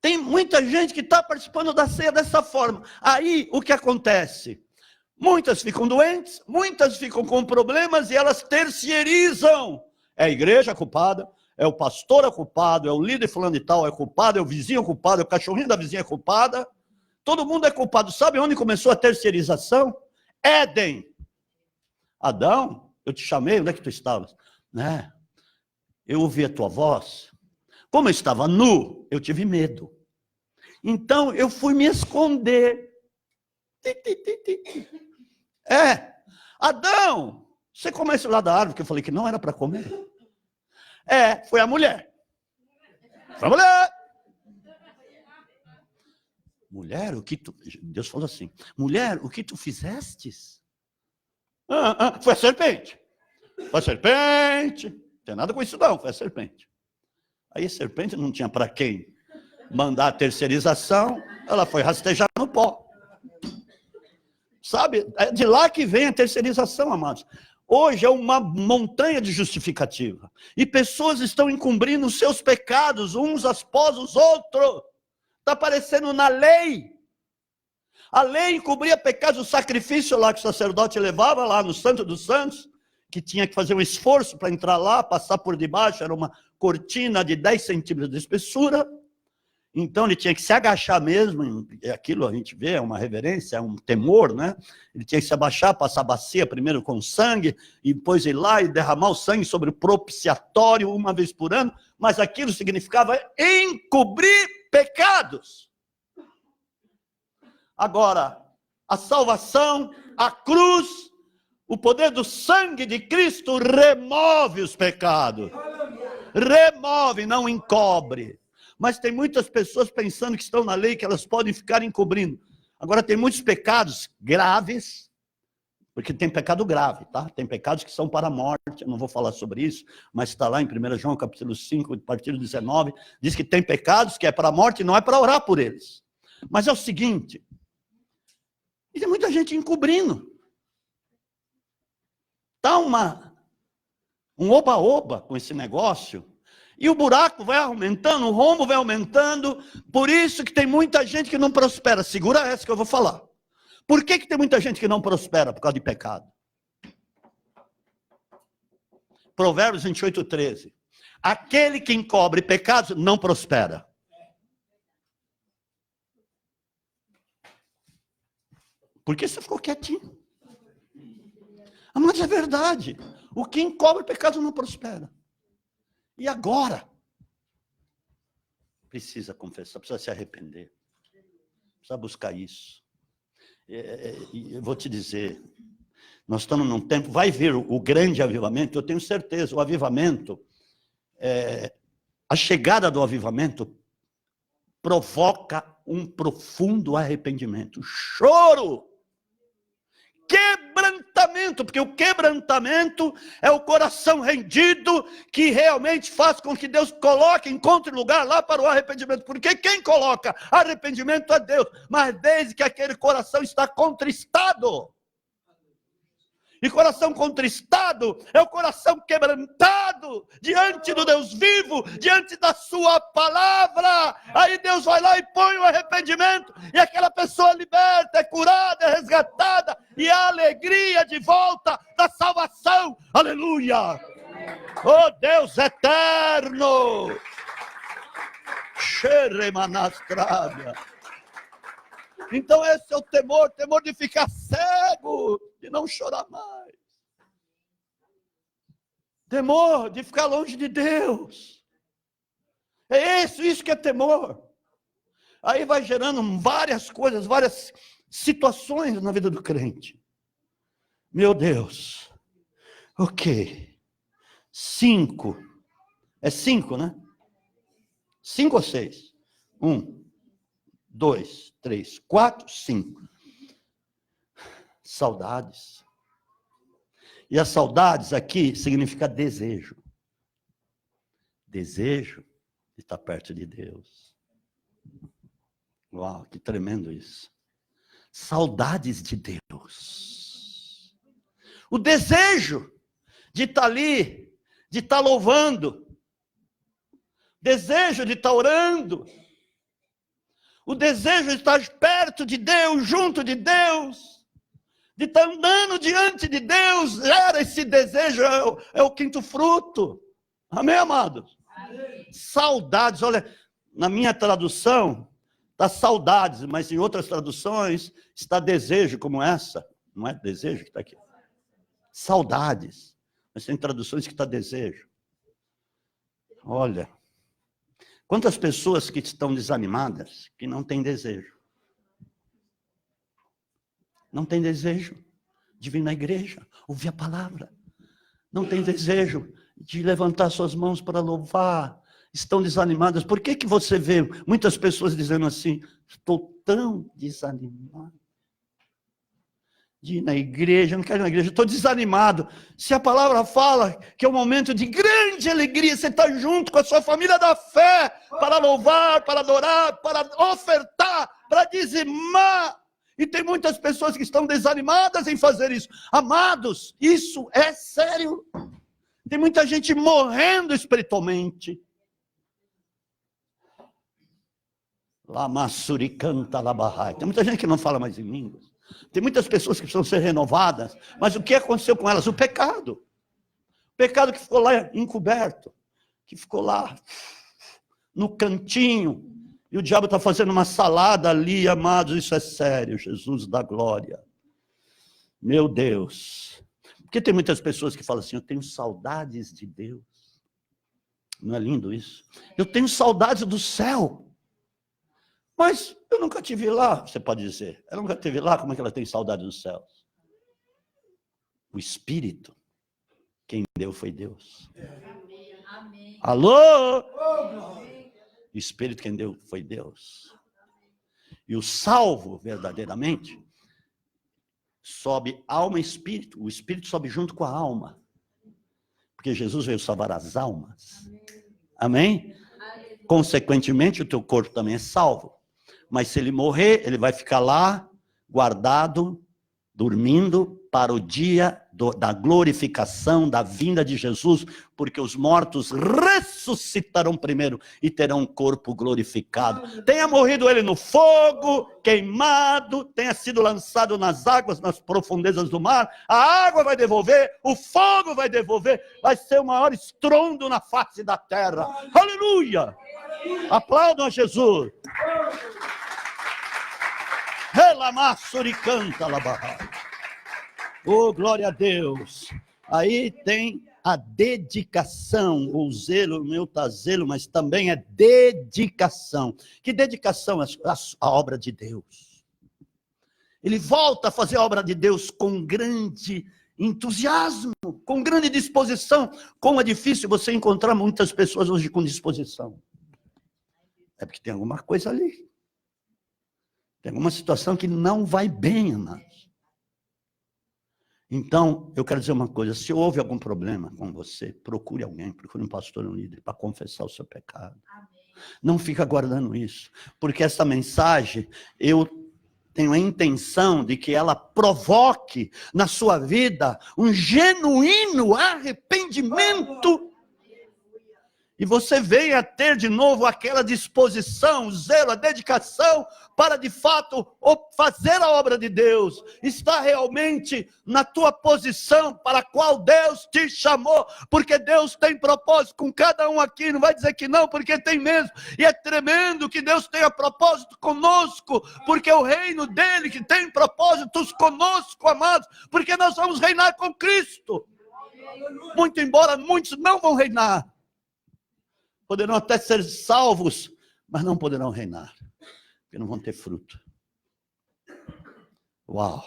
Tem muita gente que está participando da ceia dessa forma. Aí, o que acontece? Muitas ficam doentes, muitas ficam com problemas e elas terceirizam. É a igreja culpada, é o pastor culpado, é o líder fulano e tal é culpado, é o vizinho culpado, é o cachorrinho da vizinha culpada. Todo mundo é culpado. Sabe onde começou a terceirização? Éden. Adão, eu te chamei, onde é que tu estavas? Né? Eu ouvi a tua voz. Como eu estava nu, eu tive medo. Então eu fui me esconder. Adão, você comeu esse lá da árvore que eu falei que não era para comer? Foi a mulher. Foi a mulher. Mulher, o que tu... Deus falou assim, mulher, o que tu fizestes? Foi a serpente. Foi a serpente. Não tem nada com isso não, foi a serpente. Aí a serpente não tinha para quem mandar a terceirização, ela foi rastejar no pó. Sabe, é de lá que vem a terceirização, amados. Hoje é uma montanha de justificativa. E pessoas estão encobrindo os seus pecados, uns após os outros. Está aparecendo na lei. A lei encobria pecados, o sacrifício lá que o sacerdote levava lá no Santo dos Santos, que tinha que fazer um esforço para entrar lá, passar por debaixo, era uma cortina de 10 centímetros de espessura. Então ele tinha que se agachar mesmo, aquilo a gente vê, é uma reverência, é um temor, né? Ele tinha que se abaixar, passar a bacia primeiro com sangue, e depois ir lá e derramar o sangue sobre o propiciatório uma vez por ano, mas aquilo significava encobrir pecados. Agora, a salvação, a cruz, o poder do sangue de Cristo remove os pecados. Remove, não encobre. Mas tem muitas pessoas pensando que estão na lei, que elas podem ficar encobrindo. Agora, tem muitos pecados graves, porque tem pecado grave, tá? Tem pecados que são para a morte, eu não vou falar sobre isso, mas está lá em 1 João capítulo 5, a partir do 19, diz que tem pecados que é para a morte e não é para orar por eles. Mas é o seguinte, e tem muita gente encobrindo. Está um oba-oba com esse negócio, e o buraco vai aumentando, o rombo vai aumentando, por isso que tem muita gente que não prospera. Segura essa que eu vou falar. Por que tem muita gente que não prospera? Por causa de pecado. Provérbios 28, 13. Aquele que encobre pecados não prospera. Por que você ficou quietinho? Mas é verdade. O que encobre pecados não prospera. E agora? Precisa confessar, precisa se arrepender. Precisa buscar isso. Eu vou te dizer, nós estamos num tempo, vai vir o grande avivamento, eu tenho certeza, o avivamento, a chegada do avivamento provoca um profundo arrependimento, choro, quebrantamento, porque o quebrantamento é o coração rendido que realmente faz com que Deus encontre lugar lá para o arrependimento, porque quem coloca arrependimento é Deus, mas desde que aquele coração está contristado, e coração contristado é o coração quebrantado diante do Deus vivo, diante da sua palavra. Aí Deus vai lá e põe o arrependimento, e aquela pessoa liberta, é curada, é resgatada, e a alegria de volta da salvação. Aleluia! Oh Deus eterno! Xeremanastrada. Então esse é o temor de ficar cego, de não chorar mais. Temor de ficar longe de Deus. É isso que é temor. Aí vai gerando várias coisas, várias situações na vida do crente. Meu Deus. Ok. 5. É 5, né? 5 ou 6? 1, 2, 3, 4, 5. Saudades. E as saudades aqui significa desejo. Desejo de estar perto de Deus. Uau, que tremendo isso. Saudades de Deus. O desejo de estar ali, de estar louvando. Desejo de estar orando. O desejo de estar perto de Deus, junto de Deus. De estar andando diante de Deus, esse desejo é o quinto fruto. Amém, amados? Amém. Saudades, olha, na minha tradução, está saudades, mas em outras traduções está desejo, como essa. Não é desejo que está aqui. Saudades. Mas tem traduções que está desejo. Olha, quantas pessoas que estão desanimadas, que não têm desejo. Não tem desejo de vir na igreja, ouvir a palavra. Não tem desejo de levantar suas mãos para louvar, estão desanimadas. Por que você vê muitas pessoas dizendo assim, estou tão desanimado de ir na igreja, não quero ir na igreja, estou desanimado. Se a palavra fala que é um momento de grande alegria, você está junto com a sua família da fé, para louvar, para adorar, para ofertar, para dizimar. E tem muitas pessoas que estão desanimadas em fazer isso. Amados, isso é sério. Tem muita gente morrendo espiritualmente. Lamasuricanta labahai. Tem muita gente que não fala mais em línguas. Tem muitas pessoas que precisam ser renovadas. Mas o que aconteceu com elas? O pecado. O pecado que ficou lá encoberto. Que ficou lá no cantinho. E o diabo está fazendo uma salada ali, amados. Isso é sério, Jesus da glória. Meu Deus. Porque tem muitas pessoas que falam assim, eu tenho saudades de Deus. Não é lindo isso? Eu tenho saudades do céu. Mas eu nunca estive lá, você pode dizer. Eu nunca estive lá, como é que ela tem saudade dos céus? O Espírito, quem deu foi Deus. Amém. Alô? O Espírito, quem deu foi Deus. E o salvo, verdadeiramente, sobe alma e espírito. O Espírito sobe junto com a alma. Porque Jesus veio salvar as almas. Amém? Consequentemente, o teu corpo também é salvo. Mas se ele morrer, ele vai ficar lá, guardado, dormindo, para o dia da glorificação, da vinda de Jesus, porque os mortos ressuscitarão primeiro e terão um corpo glorificado. Tenha morrido ele no fogo, queimado, tenha sido lançado nas águas, nas profundezas do mar, a água vai devolver, o fogo vai devolver, vai ser o maior estrondo na face da terra. Aleluia! Aplaudam a Jesus. Oh, glória a Deus. Aí tem a dedicação, o zelo, o meu tá zelo, mas também é dedicação. Que dedicação? A obra de Deus. Ele volta a fazer a obra de Deus com grande entusiasmo, com grande disposição. Como é difícil você encontrar muitas pessoas hoje com disposição. É porque tem alguma coisa ali. Tem alguma situação que não vai bem, amados. Então, eu quero dizer uma coisa. Se houve algum problema com você, procure alguém, procure um pastor, um líder, para confessar o seu pecado. Amém. Não fica guardando isso. Porque essa mensagem, eu tenho a intenção de que ela provoque na sua vida um genuíno arrependimento. E você venha ter de novo aquela disposição, o zelo, a dedicação para de fato fazer a obra de Deus. Está realmente na tua posição para a qual Deus te chamou. Porque Deus tem propósito com cada um aqui. Não vai dizer que não, porque tem mesmo. E é tremendo que Deus tenha propósito conosco. Porque é o reino dele que tem propósitos conosco, amados. Porque nós vamos reinar com Cristo. Muito embora muitos não vão reinar. Poderão até ser salvos, mas não poderão reinar, porque não vão ter fruto. Uau!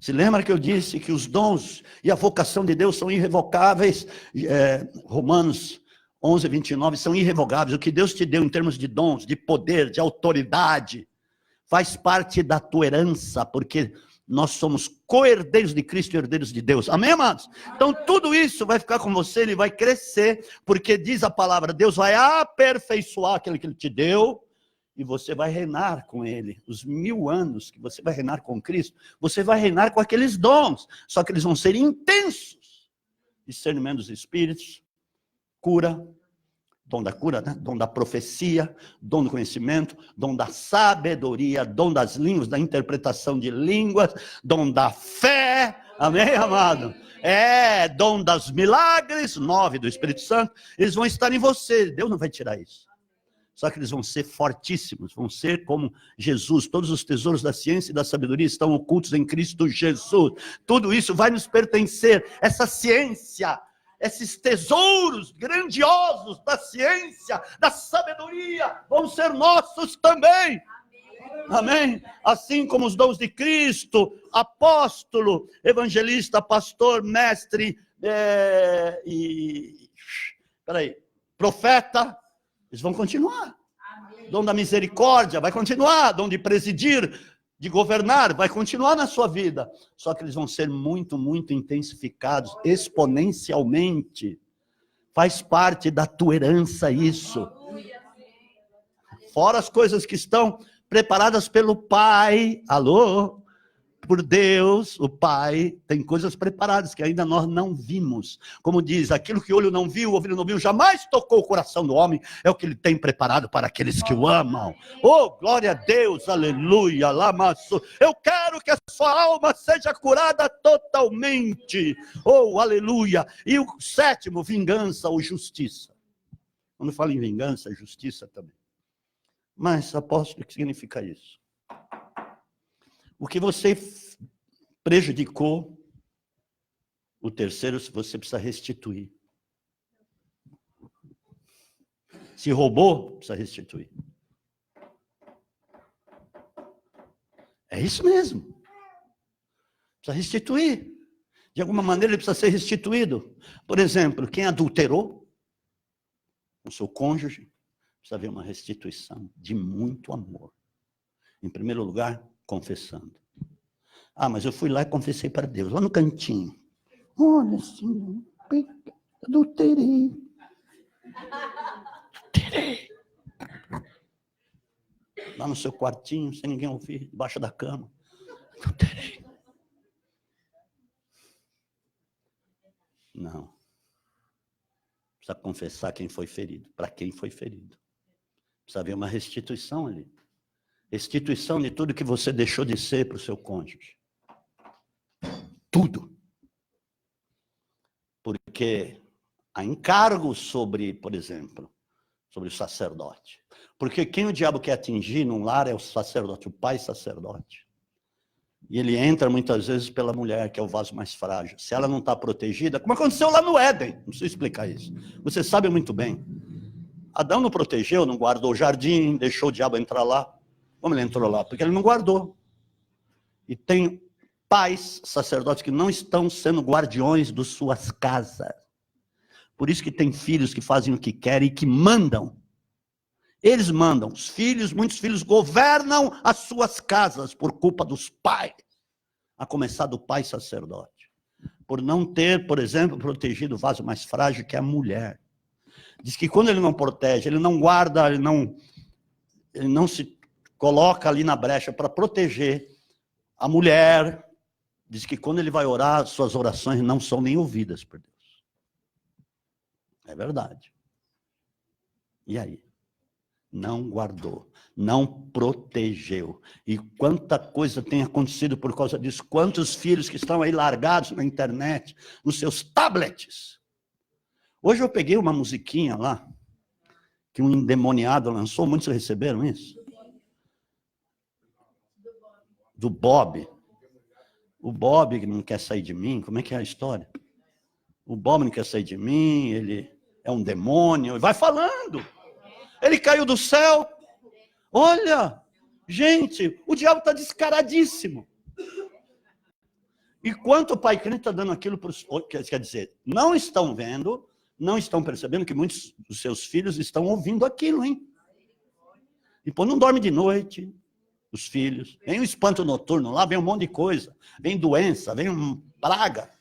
Se lembra que eu disse que os dons e a vocação de Deus são irrevogáveis? Romanos 11, 29 são irrevogáveis. O que Deus te deu em termos de dons, de poder, de autoridade, faz parte da tua herança, porque nós somos co-herdeiros de Cristo e herdeiros de Deus. Amém, amados? Então tudo isso vai ficar com você, ele vai crescer, porque diz a palavra, Deus vai aperfeiçoar aquele que ele te deu, e você vai reinar com ele. Os 1000 anos que você vai reinar com Cristo, você vai reinar com aqueles dons, só que eles vão ser intensos. Discernimento dos espíritos, cura, dom da cura, né? Dom da profecia, dom do conhecimento, dom da sabedoria, dom das línguas, da interpretação de línguas, dom da fé, amém, amado? Dom dos milagres, 9 do Espírito Santo, eles vão estar em você, Deus não vai tirar isso. Só que eles vão ser fortíssimos, vão ser como Jesus, todos os tesouros da ciência e da sabedoria estão ocultos em Cristo Jesus. Tudo isso vai nos pertencer, essa ciência, esses tesouros grandiosos da ciência, da sabedoria, vão ser nossos também. Amém? Assim como os dons de Cristo, apóstolo, evangelista, pastor, mestre, profeta, Eles vão continuar. Dom da misericórdia vai continuar. Dom de presidir, de governar, vai continuar na sua vida. Só que eles vão ser muito, muito intensificados, exponencialmente. Faz parte da tua herança isso. Fora as coisas que estão preparadas pelo Pai. Alô? Por Deus, o Pai, tem coisas preparadas que ainda nós não vimos. Como diz, aquilo que o olho não viu, o ouvido não viu, jamais tocou o coração do homem, é o que ele tem preparado para aqueles que o amam. Oh, glória a Deus, aleluia, lamaço. Eu quero que a sua alma seja curada totalmente. Oh, aleluia. E o sétimo, vingança ou justiça. Quando falo em vingança, é justiça também. Mas, apóstolo, o que significa isso? O que você prejudicou, o terceiro você precisa restituir. Se roubou, precisa restituir. É isso mesmo. Precisa restituir. De alguma maneira ele precisa ser restituído. Por exemplo, quem adulterou com seu cônjuge, precisa haver uma restituição de muito amor. Em primeiro lugar, confessando. Ah, mas eu fui lá e confessei para Deus, lá no cantinho. Olha, Senhor, adulterei. Lá no seu quartinho, sem ninguém ouvir, debaixo da cama. Adulterei. Não. Precisa confessar quem foi ferido, para quem foi ferido. Precisa haver uma restituição ali. Restituição de tudo que você deixou de ser para o seu cônjuge. Tudo. Porque há encargo sobre, por exemplo, sobre o sacerdote. Porque quem o diabo quer atingir num lar é o sacerdote, o pai sacerdote. E ele entra muitas vezes pela mulher, que é o vaso mais frágil. Se ela não está protegida, como aconteceu lá no Éden, não preciso explicar isso. Você sabe muito bem. Adão não protegeu, não guardou o jardim, deixou o diabo entrar lá. Como ele entrou lá? Porque ele não guardou. E tem pais, sacerdotes, que não estão sendo guardiões de suas casas. Por isso que tem filhos que fazem o que querem e que mandam. Eles mandam. Os filhos, muitos filhos governam as suas casas por culpa dos pais. A começar do pai sacerdote. Por não ter, por exemplo, protegido o vaso mais frágil, que é a mulher. Diz que quando ele não protege, ele não guarda, ele não se coloca ali na brecha para proteger a mulher. Diz que quando ele vai orar, suas orações não são nem ouvidas por Deus. É verdade. E aí? Não guardou, não protegeu. E quanta coisa tem acontecido por causa disso. Quantos filhos que estão aí largados na internet, nos seus tablets. Hoje eu peguei uma musiquinha lá, que um endemoniado lançou, muitos receberam isso? Do Bob. O Bob que não quer sair de mim, como é que é a história? O Bob não quer sair de mim, ele é um demônio, vai falando. Ele caiu do céu. Olha, gente, o diabo está descaradíssimo. E quanto o pai crente está dando aquilo para os outros, quer dizer, não estão vendo, não estão percebendo que muitos dos seus filhos estão ouvindo aquilo, hein? E pô, não dorme de noite, os filhos. Vem um espanto noturno lá, vem um monte de coisa. Vem doença, vem praga.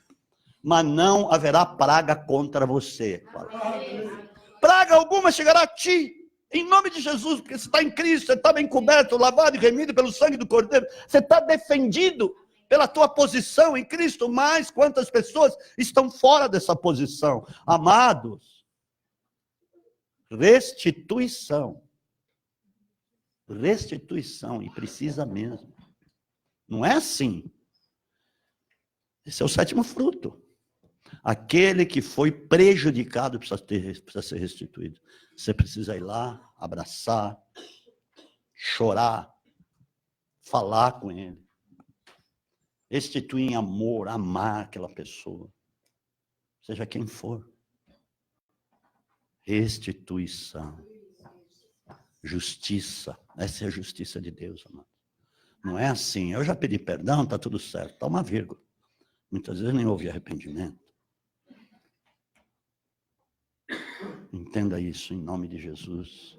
Mas não haverá praga contra você. Praga alguma chegará a ti. Em nome de Jesus, porque você está em Cristo, você está bem coberto, lavado e remido pelo sangue do Cordeiro. Você está defendido pela tua posição em Cristo, mas quantas pessoas estão fora dessa posição? Amados, restituição. Restituição, e precisa mesmo. Não é assim. Esse é o sétimo fruto. Aquele que foi prejudicado precisa ser restituído. Você precisa ir lá, abraçar, chorar, falar com ele. Restituir em amor, amar aquela pessoa. Seja quem for. Restituição. Justiça. Essa é a justiça de Deus, amado. Não é assim. Eu já pedi perdão, está tudo certo. Está uma vírgula. Muitas vezes nem houve arrependimento. Entenda isso em nome de Jesus.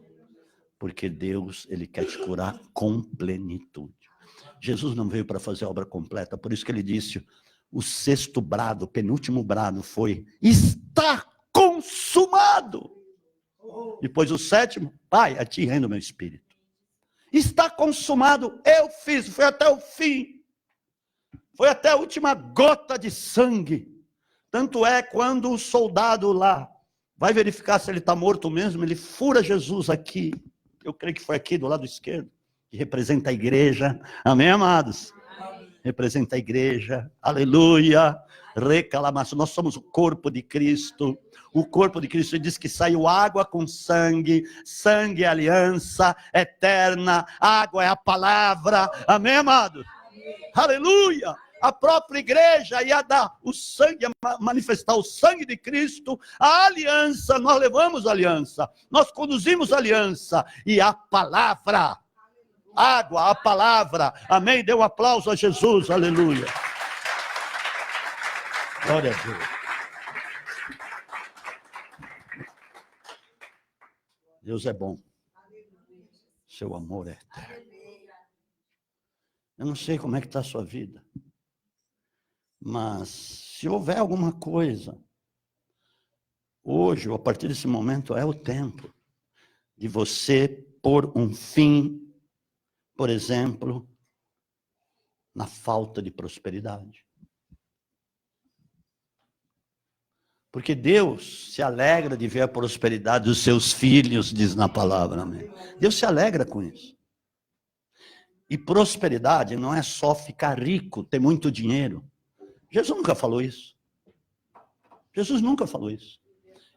Porque Deus, Ele quer te curar com plenitude. Jesus não veio para fazer a obra completa, por isso que Ele disse, o sexto brado, o penúltimo brado foi, está consumado. Depois o sétimo, Pai, a ti rendo meu espírito. Está consumado, eu fiz, foi até o fim. Foi até a última gota de sangue. Tanto é quando o soldado lá vai verificar se ele está morto mesmo, ele fura Jesus aqui. Eu creio que foi aqui do lado esquerdo, que representa a igreja. Amém, amados? Amém. Representa a igreja. Aleluia. Reclamação. Nós somos o corpo de Cristo. O corpo de Cristo diz que saiu água com sangue. Sangue é aliança eterna. Água é a palavra. Amém, amados? Amém. Aleluia. A própria igreja ia dar o sangue, manifestar o sangue de Cristo, a aliança, nós levamos a aliança, nós conduzimos a aliança, e a palavra, água, a palavra, amém? Dê um aplauso a Jesus, aleluia. Glória a Deus. Deus é bom, seu amor é eterno. Eu não sei como é que está a sua vida. Mas, se houver alguma coisa, hoje, ou a partir desse momento, é o tempo de você pôr um fim, por exemplo, na falta de prosperidade. Porque Deus se alegra de ver a prosperidade dos seus filhos, diz na palavra, amém? Deus se alegra com isso. E prosperidade não é só ficar rico, ter muito dinheiro. Jesus nunca falou isso. Jesus nunca falou isso.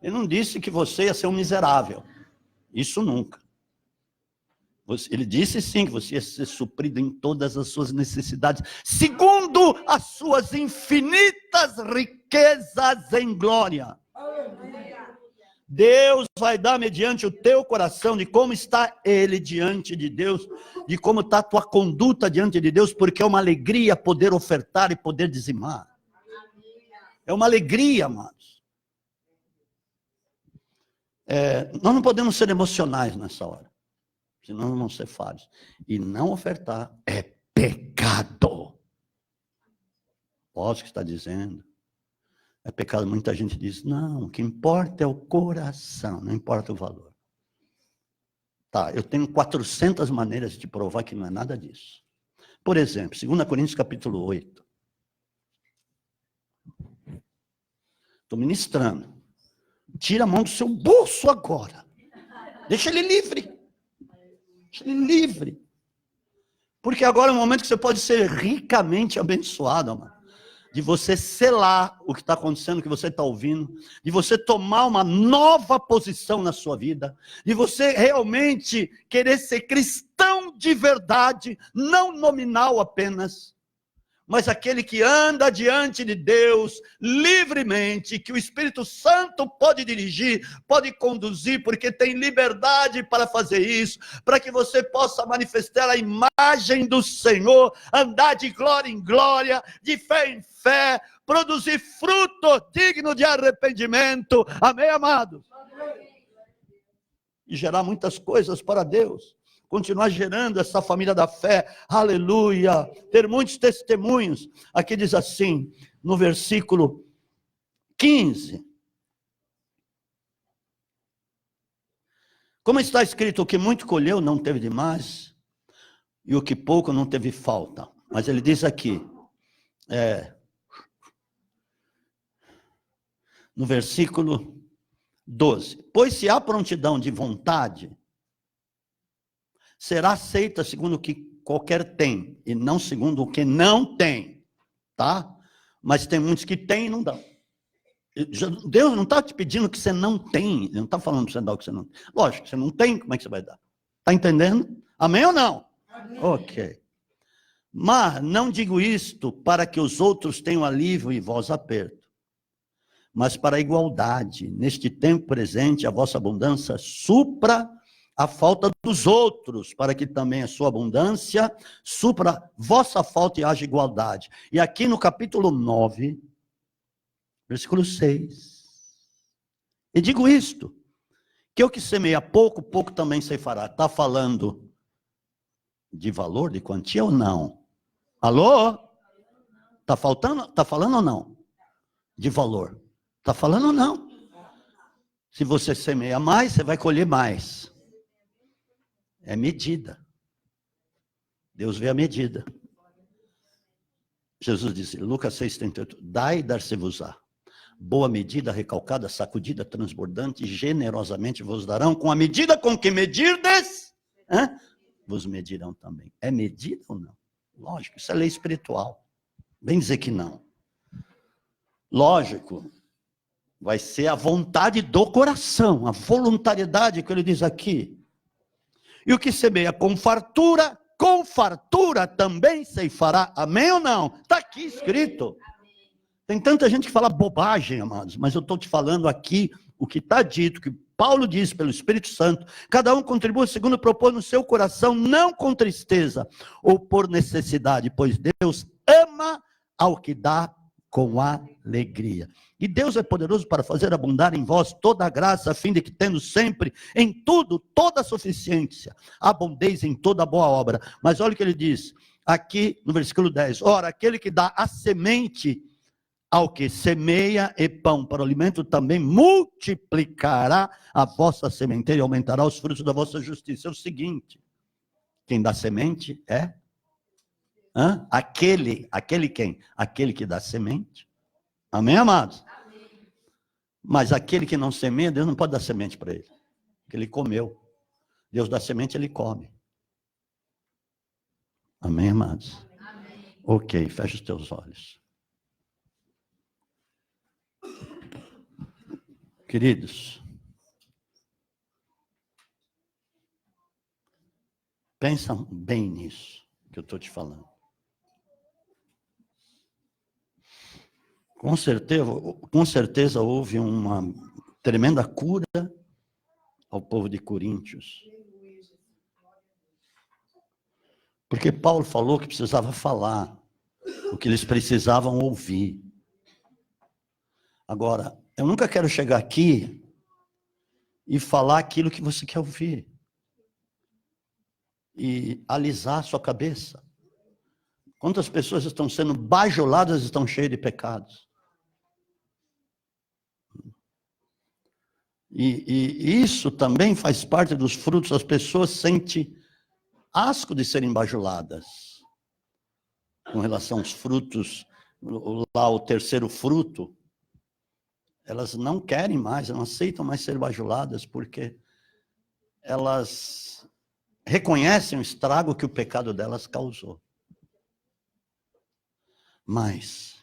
Ele não disse que você ia ser um miserável. Isso nunca. Ele disse sim que você ia ser suprido em todas as suas necessidades, segundo as suas infinitas riquezas em glória. Deus vai dar mediante o teu coração de como está ele diante de Deus, de como está a tua conduta diante de Deus, porque é uma alegria poder ofertar e poder dizimar. É uma alegria, amados. Nós não podemos ser emocionais nessa hora, senão vamos ser falhos. E não ofertar é pecado. Posso que está dizendo. É pecado, muita gente diz, não, o que importa é o coração, não importa o valor. Tá, eu tenho 400 maneiras de provar que não é nada disso. Por exemplo, 2 Coríntios capítulo 8. Estou ministrando. Tira a mão do seu bolso agora. Deixa ele livre. Deixa ele livre. Porque agora é o momento que você pode ser ricamente abençoado, amado. De você selar o que está acontecendo, o que você está ouvindo, de você tomar uma nova posição na sua vida, de você realmente querer ser cristão de verdade, não nominal apenas, mas aquele que anda diante de Deus livremente, que o Espírito Santo pode dirigir, pode conduzir, porque tem liberdade para fazer isso, para que você possa manifestar a imagem do Senhor, andar de glória em glória, de fé em fé, produzir fruto digno de arrependimento, amém, amados? E gerar muitas coisas para Deus. Continuar gerando essa família da fé, aleluia, ter muitos testemunhos. Aqui diz assim, no versículo 15. Como está escrito, o que muito colheu não teve demais, e o que pouco não teve falta. Mas ele diz aqui, no versículo 12, pois se há prontidão de vontade, será aceita segundo o que qualquer tem, e não segundo o que não tem, tá? Mas tem muitos que têm e não dão. Deus não está te pedindo que você não tem, Ele não está falando para você dar o que você não tem. Lógico, você não tem, como é que você vai dar? Está entendendo? Amém ou não? Amém. Ok. Mas não digo isto para que os outros tenham alívio e vós aperto, mas para a igualdade. Neste tempo presente, a vossa abundância supra a falta dos outros, para que também a sua abundância supra vossa falta e haja igualdade. E aqui no capítulo 9, versículo 6, e digo isto, Que o que semeia pouco, pouco também se fará. Está falando de valor, de quantia ou não? Alô? Está faltando? Está falando ou não? De valor. Está falando ou não? Se você semeia mais, você vai colher mais. É medida. Deus vê a medida. Jesus disse, Lucas 6,38, dai e dar-se-vos-á. Boa medida, recalcada, sacudida, transbordante, generosamente vos darão, com a medida com que medirdes, vos medirão também. É medida ou não? Lógico, isso é lei espiritual. Bem dizer que não. Lógico, vai ser a vontade do coração, a voluntariedade que ele diz aqui. E o que semeia com fartura também ceifará. Amém ou não? Está aqui escrito. Tem tanta gente que fala bobagem, amados, mas eu estou te falando aqui o que está dito, que Paulo diz pelo Espírito Santo, cada um contribua segundo propôs no seu coração, não com tristeza ou por necessidade, pois Deus ama ao que dá com alegria. E Deus é poderoso para fazer abundar em vós toda a graça, a fim de que, tendo sempre, em tudo, toda a suficiência, abundeis em toda boa obra. Mas olha o que ele diz, aqui no versículo 10, ora, aquele que dá a semente ao que semeia e pão para o alimento, também multiplicará a vossa sementeira e aumentará os frutos da vossa justiça. É o seguinte, quem dá semente é aquele quem? Aquele que dá semente. Amém, amados? Amém. Mas aquele que não semeia, Deus não pode dar semente para ele, porque ele comeu. Deus dá semente, ele come. Amém, amados? Amém. Ok, fecha os teus olhos. Queridos, pensa bem nisso que eu estou te falando. Com certeza houve uma tremenda cura ao povo de Coríntios. Porque Paulo falou que precisava falar o que eles precisavam ouvir. Agora, eu nunca quero chegar aqui e falar aquilo que você quer ouvir. E alisar a sua cabeça. Quantas pessoas estão sendo bajuladas, estão cheias de pecados. E isso também faz parte dos frutos. As pessoas sentem asco de serem bajuladas. Com relação aos frutos, lá o terceiro fruto, elas não querem mais, não aceitam mais ser bajuladas, porque elas reconhecem o estrago que o pecado delas causou. Mas,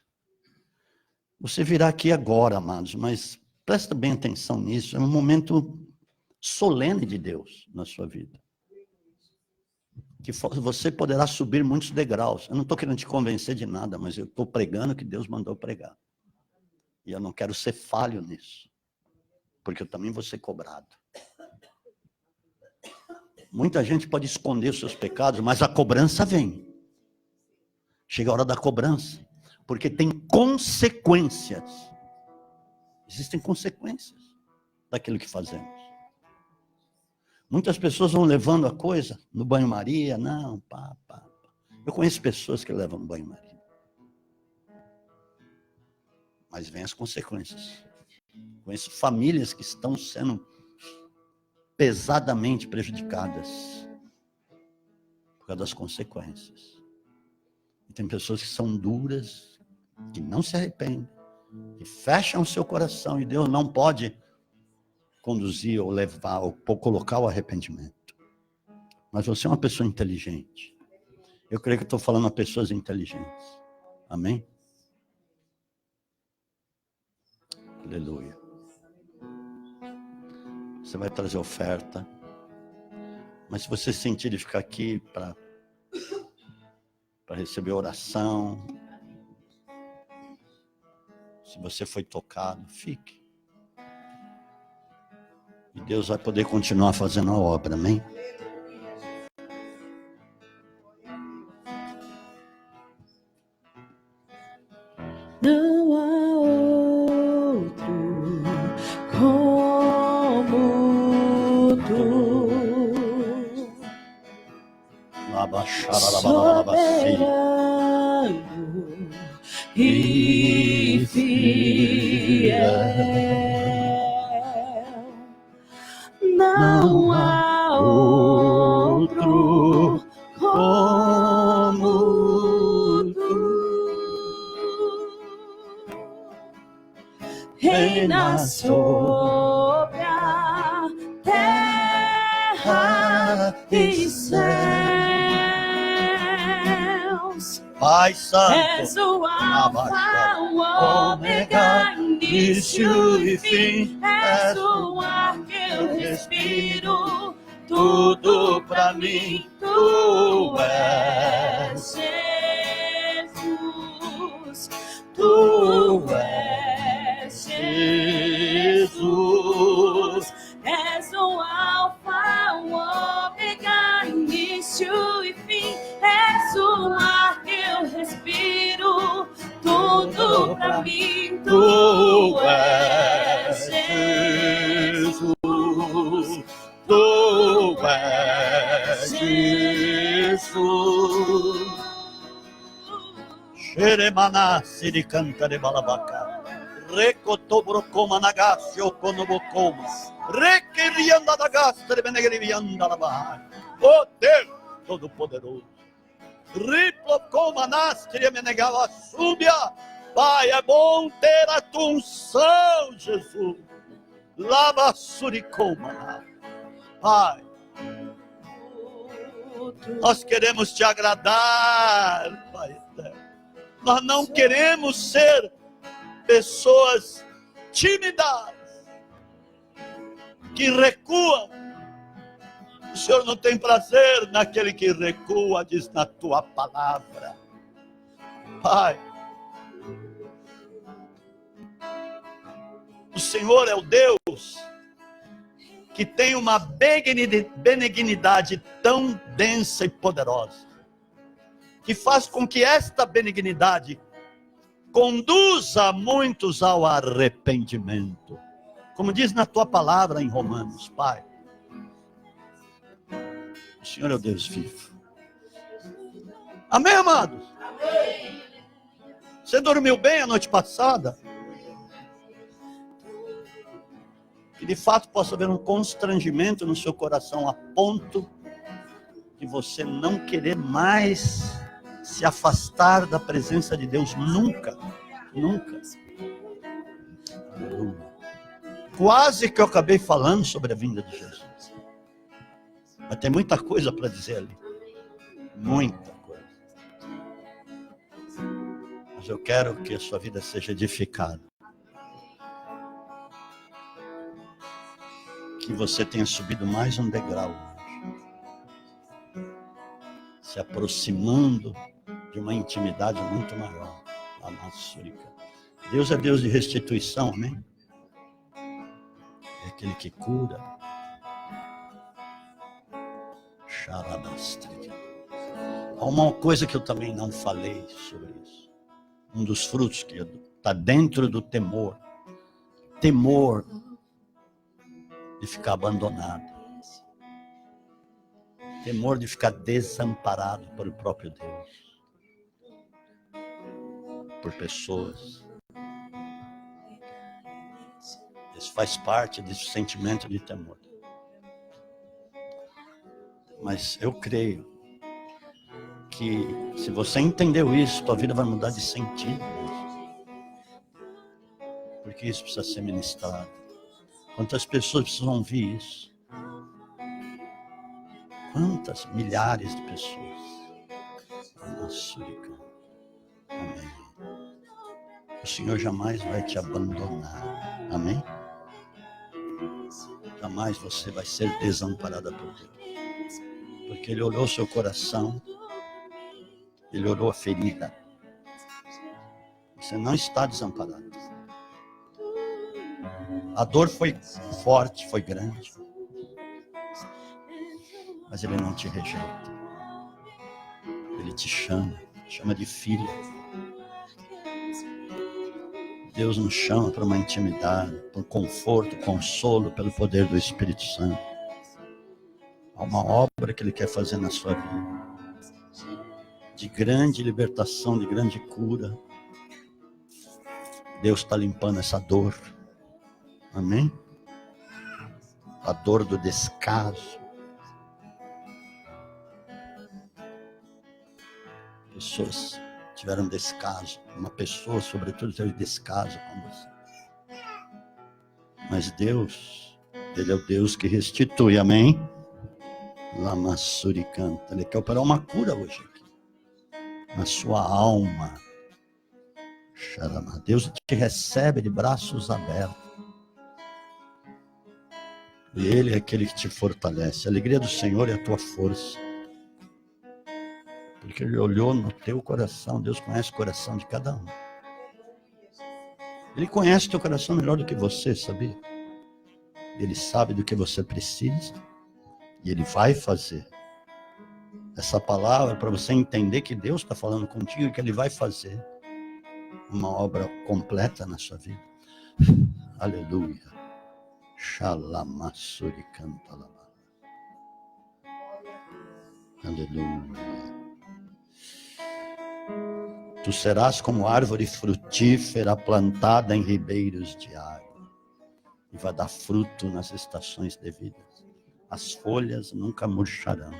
você virá aqui agora, amados, mas presta bem atenção nisso, é um momento solene de Deus na sua vida. Que você poderá subir muitos degraus. Eu não estou querendo te convencer de nada, mas eu estou pregando o que Deus mandou pregar. E eu não quero ser falho nisso, porque eu também vou ser cobrado. Muita gente pode esconder os seus pecados, mas a cobrança vem. Chega a hora da cobrança, porque tem consequências. Existem consequências daquilo que fazemos. Muitas pessoas vão levando a coisa no banho-maria, não, pá. Eu conheço pessoas que levam no banho-maria. Mas vem as consequências. Conheço famílias que estão sendo pesadamente prejudicadas por causa das consequências. E tem pessoas que são duras, que não se arrependem, que fecham o seu coração e Deus não pode conduzir ou levar ou colocar o arrependimento. Mas você é uma pessoa inteligente. Eu creio que estou falando a pessoas inteligentes. Amém? Aleluia. Você vai trazer oferta. Mas se você sentir de ficar aqui para receber oração, se você foi tocado, fique. E Deus vai poder continuar fazendo a obra, amém? Não há outro como soberano e fiel. Não há outro como tu. Reina sobre a terra e céus. Pai Santo, És o Alfa, o Ômega, início e fim. És o ar que eu respiro, tudo pra mim. Tu és Jesus, tu és Jesus. És o Alfa, o Ômega, início e fim. És o ar que eu respiro, tudo pra mim. Tu és Jesus, tu és Jesus. Xeremaná, Siricanta de Balabaca, Recotobrocoma Nagasse, Oconobocoma, Requerianda da Gasta de Benegrivianda da Barra, o Deus Todo-Poderoso, Riplocoma Nastria Menegava Súbia, Pai, é bom ter a tua unção, Jesus, Lava Suricoma, Pai, nós queremos te agradar, Pai eterno. Nós não queremos ser pessoas tímidas, que recuam. O Senhor não tem prazer naquele que recua, diz na tua palavra. Pai, o Senhor é o Deus que tem uma benignidade tão densa e poderosa, que faz com que esta benignidade conduza muitos ao arrependimento. Como diz na tua palavra em Romanos, Pai. O Senhor é o Deus vivo. Amém, amados? Amém. Você dormiu bem a noite passada? Que de fato possa haver um constrangimento no seu coração a ponto de você não querer mais se afastar da presença de Deus nunca, nunca. Quase que eu acabei falando sobre a vinda de Jesus. Mas tem muita coisa para dizer ali. Muita coisa. Mas eu quero que a sua vida seja edificada. Que você tenha subido mais um degrau hoje. Se aproximando de uma intimidade muito maior. A nossa Deus é Deus de restituição, amém? É aquele que cura. Há uma coisa que eu também não falei sobre isso. Um dos frutos que está dentro do temor. Temor de ficar abandonado. Temor de ficar desamparado pelo próprio Deus. Por pessoas. Isso faz parte desse sentimento de temor. Mas eu creio que se você entendeu isso, tua vida vai mudar de sentido. Porque isso precisa ser ministrado. Quantas pessoas precisam ouvir isso? Quantas milhares de pessoas? Amém. O Senhor jamais vai te abandonar. Amém? Jamais você vai ser desamparada por Deus. Porque Ele olhou seu coração. Ele olhou a ferida. Você não está desamparado. A dor foi forte, foi grande. Mas Ele não te rejeita. Ele te chama de filha. Deus nos chama para uma intimidade, por conforto, consolo, pelo poder do Espírito Santo. Há uma obra que Ele quer fazer na sua vida, de grande libertação, de grande cura. Deus está limpando essa dor. Amém? A dor do descaso. Pessoas tiveram descaso. Uma pessoa, sobretudo, teve descaso com você. Mas Deus, Ele é o Deus que restitui. Amém? Lamassuri canta. Ele quer operar uma cura hoje aqui, na sua alma. Deus te recebe de braços abertos. E Ele é aquele que te fortalece. A alegria do Senhor é a tua força. Porque Ele olhou no teu coração. Deus conhece o coração de cada um. Ele conhece o teu coração melhor do que você, sabia? Ele sabe do que você precisa. E Ele vai fazer. Essa palavra para você entender que Deus está falando contigo e que Ele vai fazer uma obra completa na sua vida. Aleluia. Shalamassuri canta lá. Aleluia. Tu serás como árvore frutífera plantada em ribeiros de água. E vai dar fruto nas estações devidas. As folhas nunca murcharão.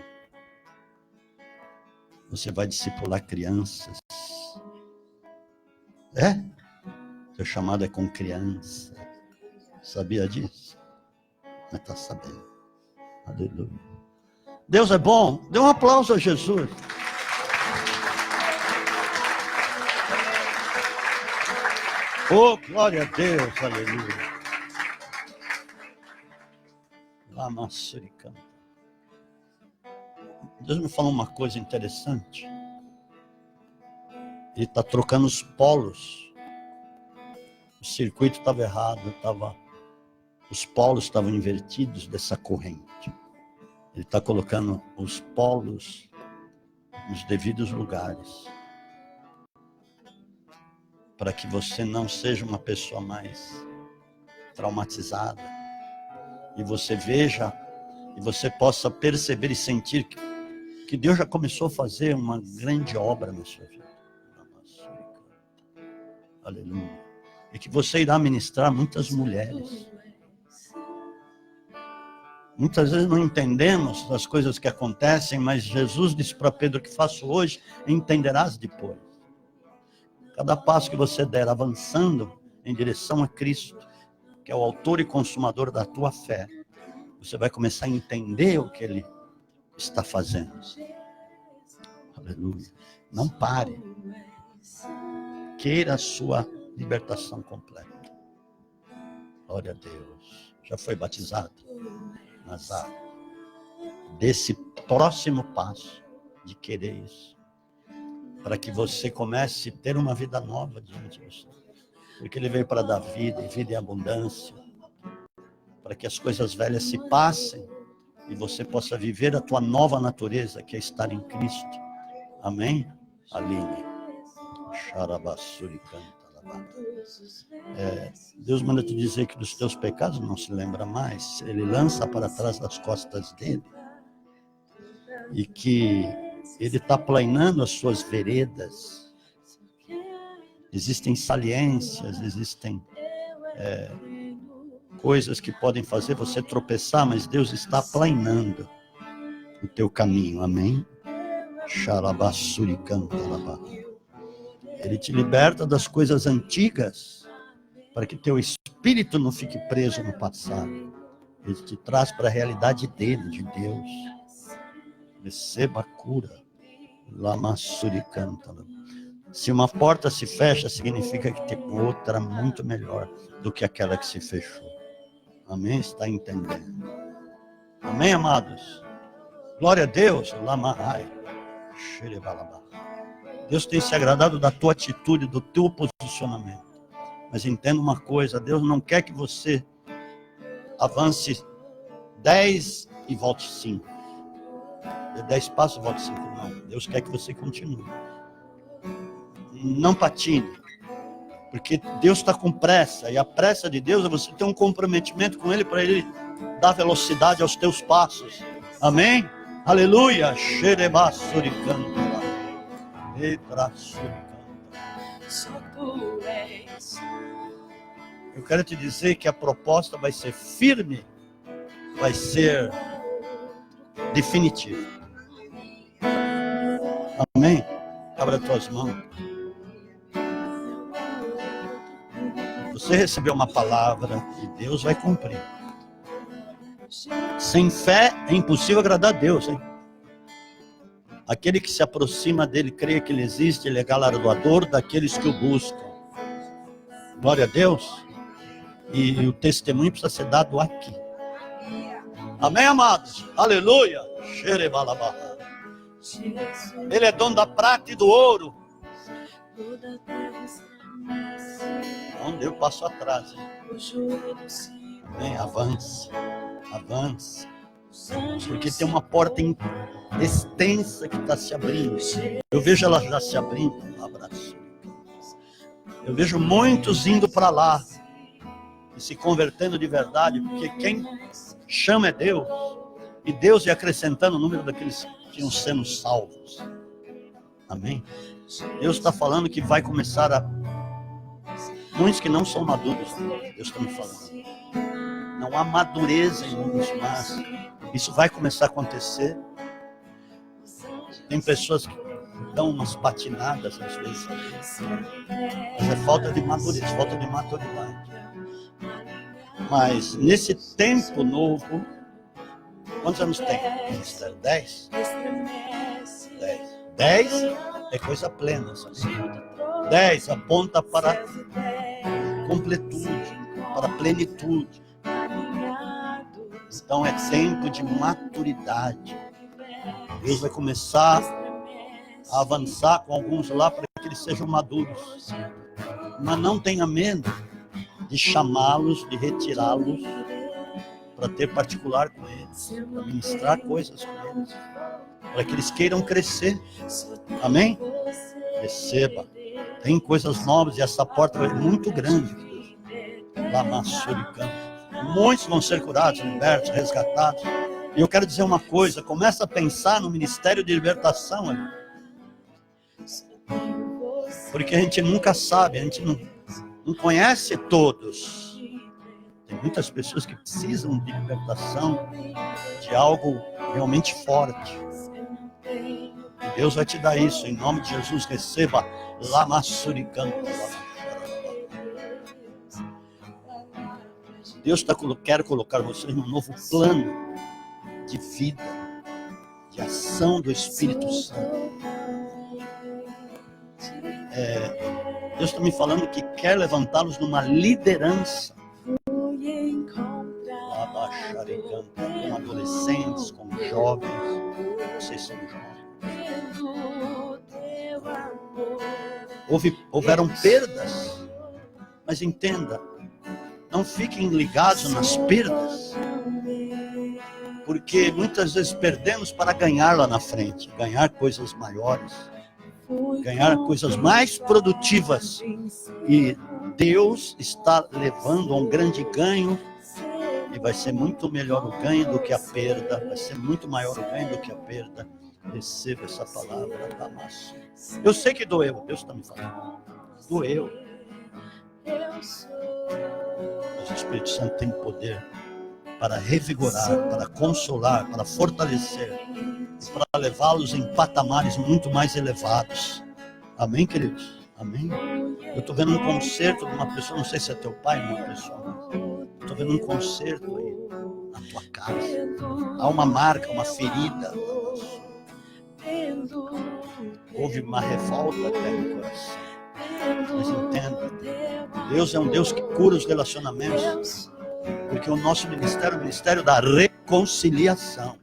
Você vai discipular crianças. Seu chamado é com criança. Sabia disso? Mas está sabendo. Aleluia. Deus é bom. Dê um aplauso a Jesus. Oh, glória a Deus. Aleluia. Lamassuricanta. Deus me falou uma coisa interessante. Ele está trocando os polos. O circuito estava errado, os polos estavam invertidos dessa corrente. Ele está colocando os polos nos devidos lugares. Para que você não seja uma pessoa mais traumatizada. E você veja, e você possa perceber e sentir que Deus já começou a fazer uma grande obra na sua vida. Aleluia. E que você irá ministrar muitas mulheres. Muitas vezes não entendemos as coisas que acontecem, mas Jesus disse para Pedro que faço hoje, entenderás depois. Cada passo que você der avançando em direção a Cristo, que é o autor e consumador da tua fé, você vai começar a entender o que Ele está fazendo. Aleluia. Não pare. Queira a sua libertação completa. Glória a Deus. Já foi batizado nas águas. Desse próximo passo de querer isso. Para que você comece a ter uma vida nova diante de você. Porque Ele veio para dar vida e vida em abundância. Para que as coisas velhas se passem e você possa viver a tua nova natureza, que é estar em Cristo. Amém? Aline. Xarabassuri canta. Deus manda te dizer que dos teus pecados não se lembra mais. Ele lança para trás das costas dele. E que Ele está planeando as suas veredas. Existem saliências, existem coisas que podem fazer você tropeçar, mas Deus está planeando o teu caminho. Amém? Xarabassuri canta lá. Ele te liberta das coisas antigas, para que teu espírito não fique preso no passado. Ele te traz para a realidade dele, de Deus. Receba a cura. Lamassuri-canta. Se uma porta se fecha, significa que tem outra muito melhor do que aquela que se fechou. Amém? Está entendendo? Amém, amados? Glória a Deus. Lamarai. Xerebalabá. Deus tem se agradado da tua atitude, do teu posicionamento. Mas entenda uma coisa, Deus não quer que você avance 10 e volte 5. Dê 10 passos e volte 5. Não, Deus quer que você continue. Não patine. Porque Deus está com pressa. E a pressa de Deus é você ter um comprometimento com Ele, para Ele dar velocidade aos teus passos. Amém? Aleluia. Xerebasuricanta. Etrasuricanta. Só tu és. Eu quero te dizer que a proposta vai ser firme, vai ser definitiva. Amém? Abra as tuas mãos. Você recebeu uma palavra e Deus vai cumprir. Sem fé é impossível agradar a Deus, hein? Aquele que se aproxima dele, crê que ele existe, ele é galardoador daqueles que o buscam. Glória a Deus. E o testemunho precisa ser dado aqui. Amém, amados? Aleluia. Xerebalabaha. Ele é dono da prata e do ouro. Não deu passo atrás, hein? Amém, avance. Avance. Porque tem uma porta extensa que está se abrindo. Eu vejo ela já se abrindo. Abraço. Eu vejo muitos indo para lá e se convertendo de verdade, porque quem chama é Deus. E Deus ia acrescentando o número daqueles que iam sendo salvos. Amém? Deus está falando que vai começar a... Muitos que não são maduros, Deus está me falando. Não há madureza em muitos, mas isso vai começar a acontecer. Tem pessoas que dão umas patinadas às vezes. Mas é falta de madureza, falta de maturidade. Mas nesse tempo novo, quantos anos tem? 10? 10 é coisa plena, sabe? 10 aponta para completude, para plenitude. Então é tempo de maturidade. Deus vai começar a avançar com alguns lá para que eles sejam maduros. Mas não tenha medo de chamá-los, de retirá-los para ter particular com eles, para ministrar coisas com eles, para que eles queiram crescer. Amém? Receba. Tem coisas novas e essa porta é muito grande. Muitos vão ser curados, libertos, resgatados. E eu quero dizer uma coisa, começa a pensar no ministério de libertação ali. Porque a gente nunca sabe, a gente não conhece todos. Tem muitas pessoas que precisam de libertação, de algo realmente forte. E Deus vai te dar isso, em nome de Jesus. Receba Lamassuricanta. Deus quer colocar vocês num novo plano de vida, de ação do Espírito Santo. Deus está me falando que quer levantá-los numa liderança. Com adolescentes, com jovens. Vocês são jovens. Houveram perdas, mas entenda, não fiquem ligados nas perdas, porque muitas vezes perdemos para ganhar lá na frente, ganhar coisas maiores, ganhar coisas mais produtivas. E Deus está levando a um grande ganho, e vai ser muito melhor o ganho do que a perda, vai ser muito maior o ganho do que a perda. Receba essa palavra, Damasco. Eu sei que doeu, Deus está me falando. Doeu. Mas o Espírito Santo tem poder para revigorar, para consolar, para fortalecer, para levá-los em patamares muito mais elevados. Amém, queridos? Amém? Eu estou vendo um concerto de uma pessoa, não sei se é teu pai ou uma pessoa. Estou vendo um concerto aí na tua casa. Há uma marca, uma ferida. Houve uma revolta até no coração. Mas entenda, Deus é um Deus que cura os relacionamentos, porque o nosso ministério é o ministério da reconciliação.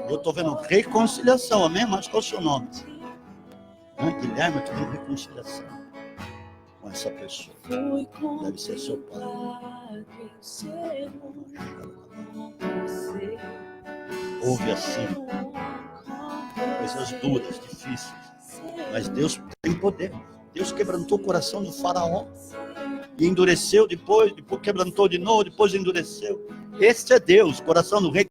Eu estou vendo reconciliação, amém? Mas qual é o seu nome? Guilherme, eu estou vendo reconciliação com essa pessoa. Deve ser seu pai. Houve assim coisas duras, difíceis, mas Deus tem poder. Deus quebrantou o coração do faraó e endureceu depois quebrantou de novo, depois endureceu. Este é Deus, coração do rei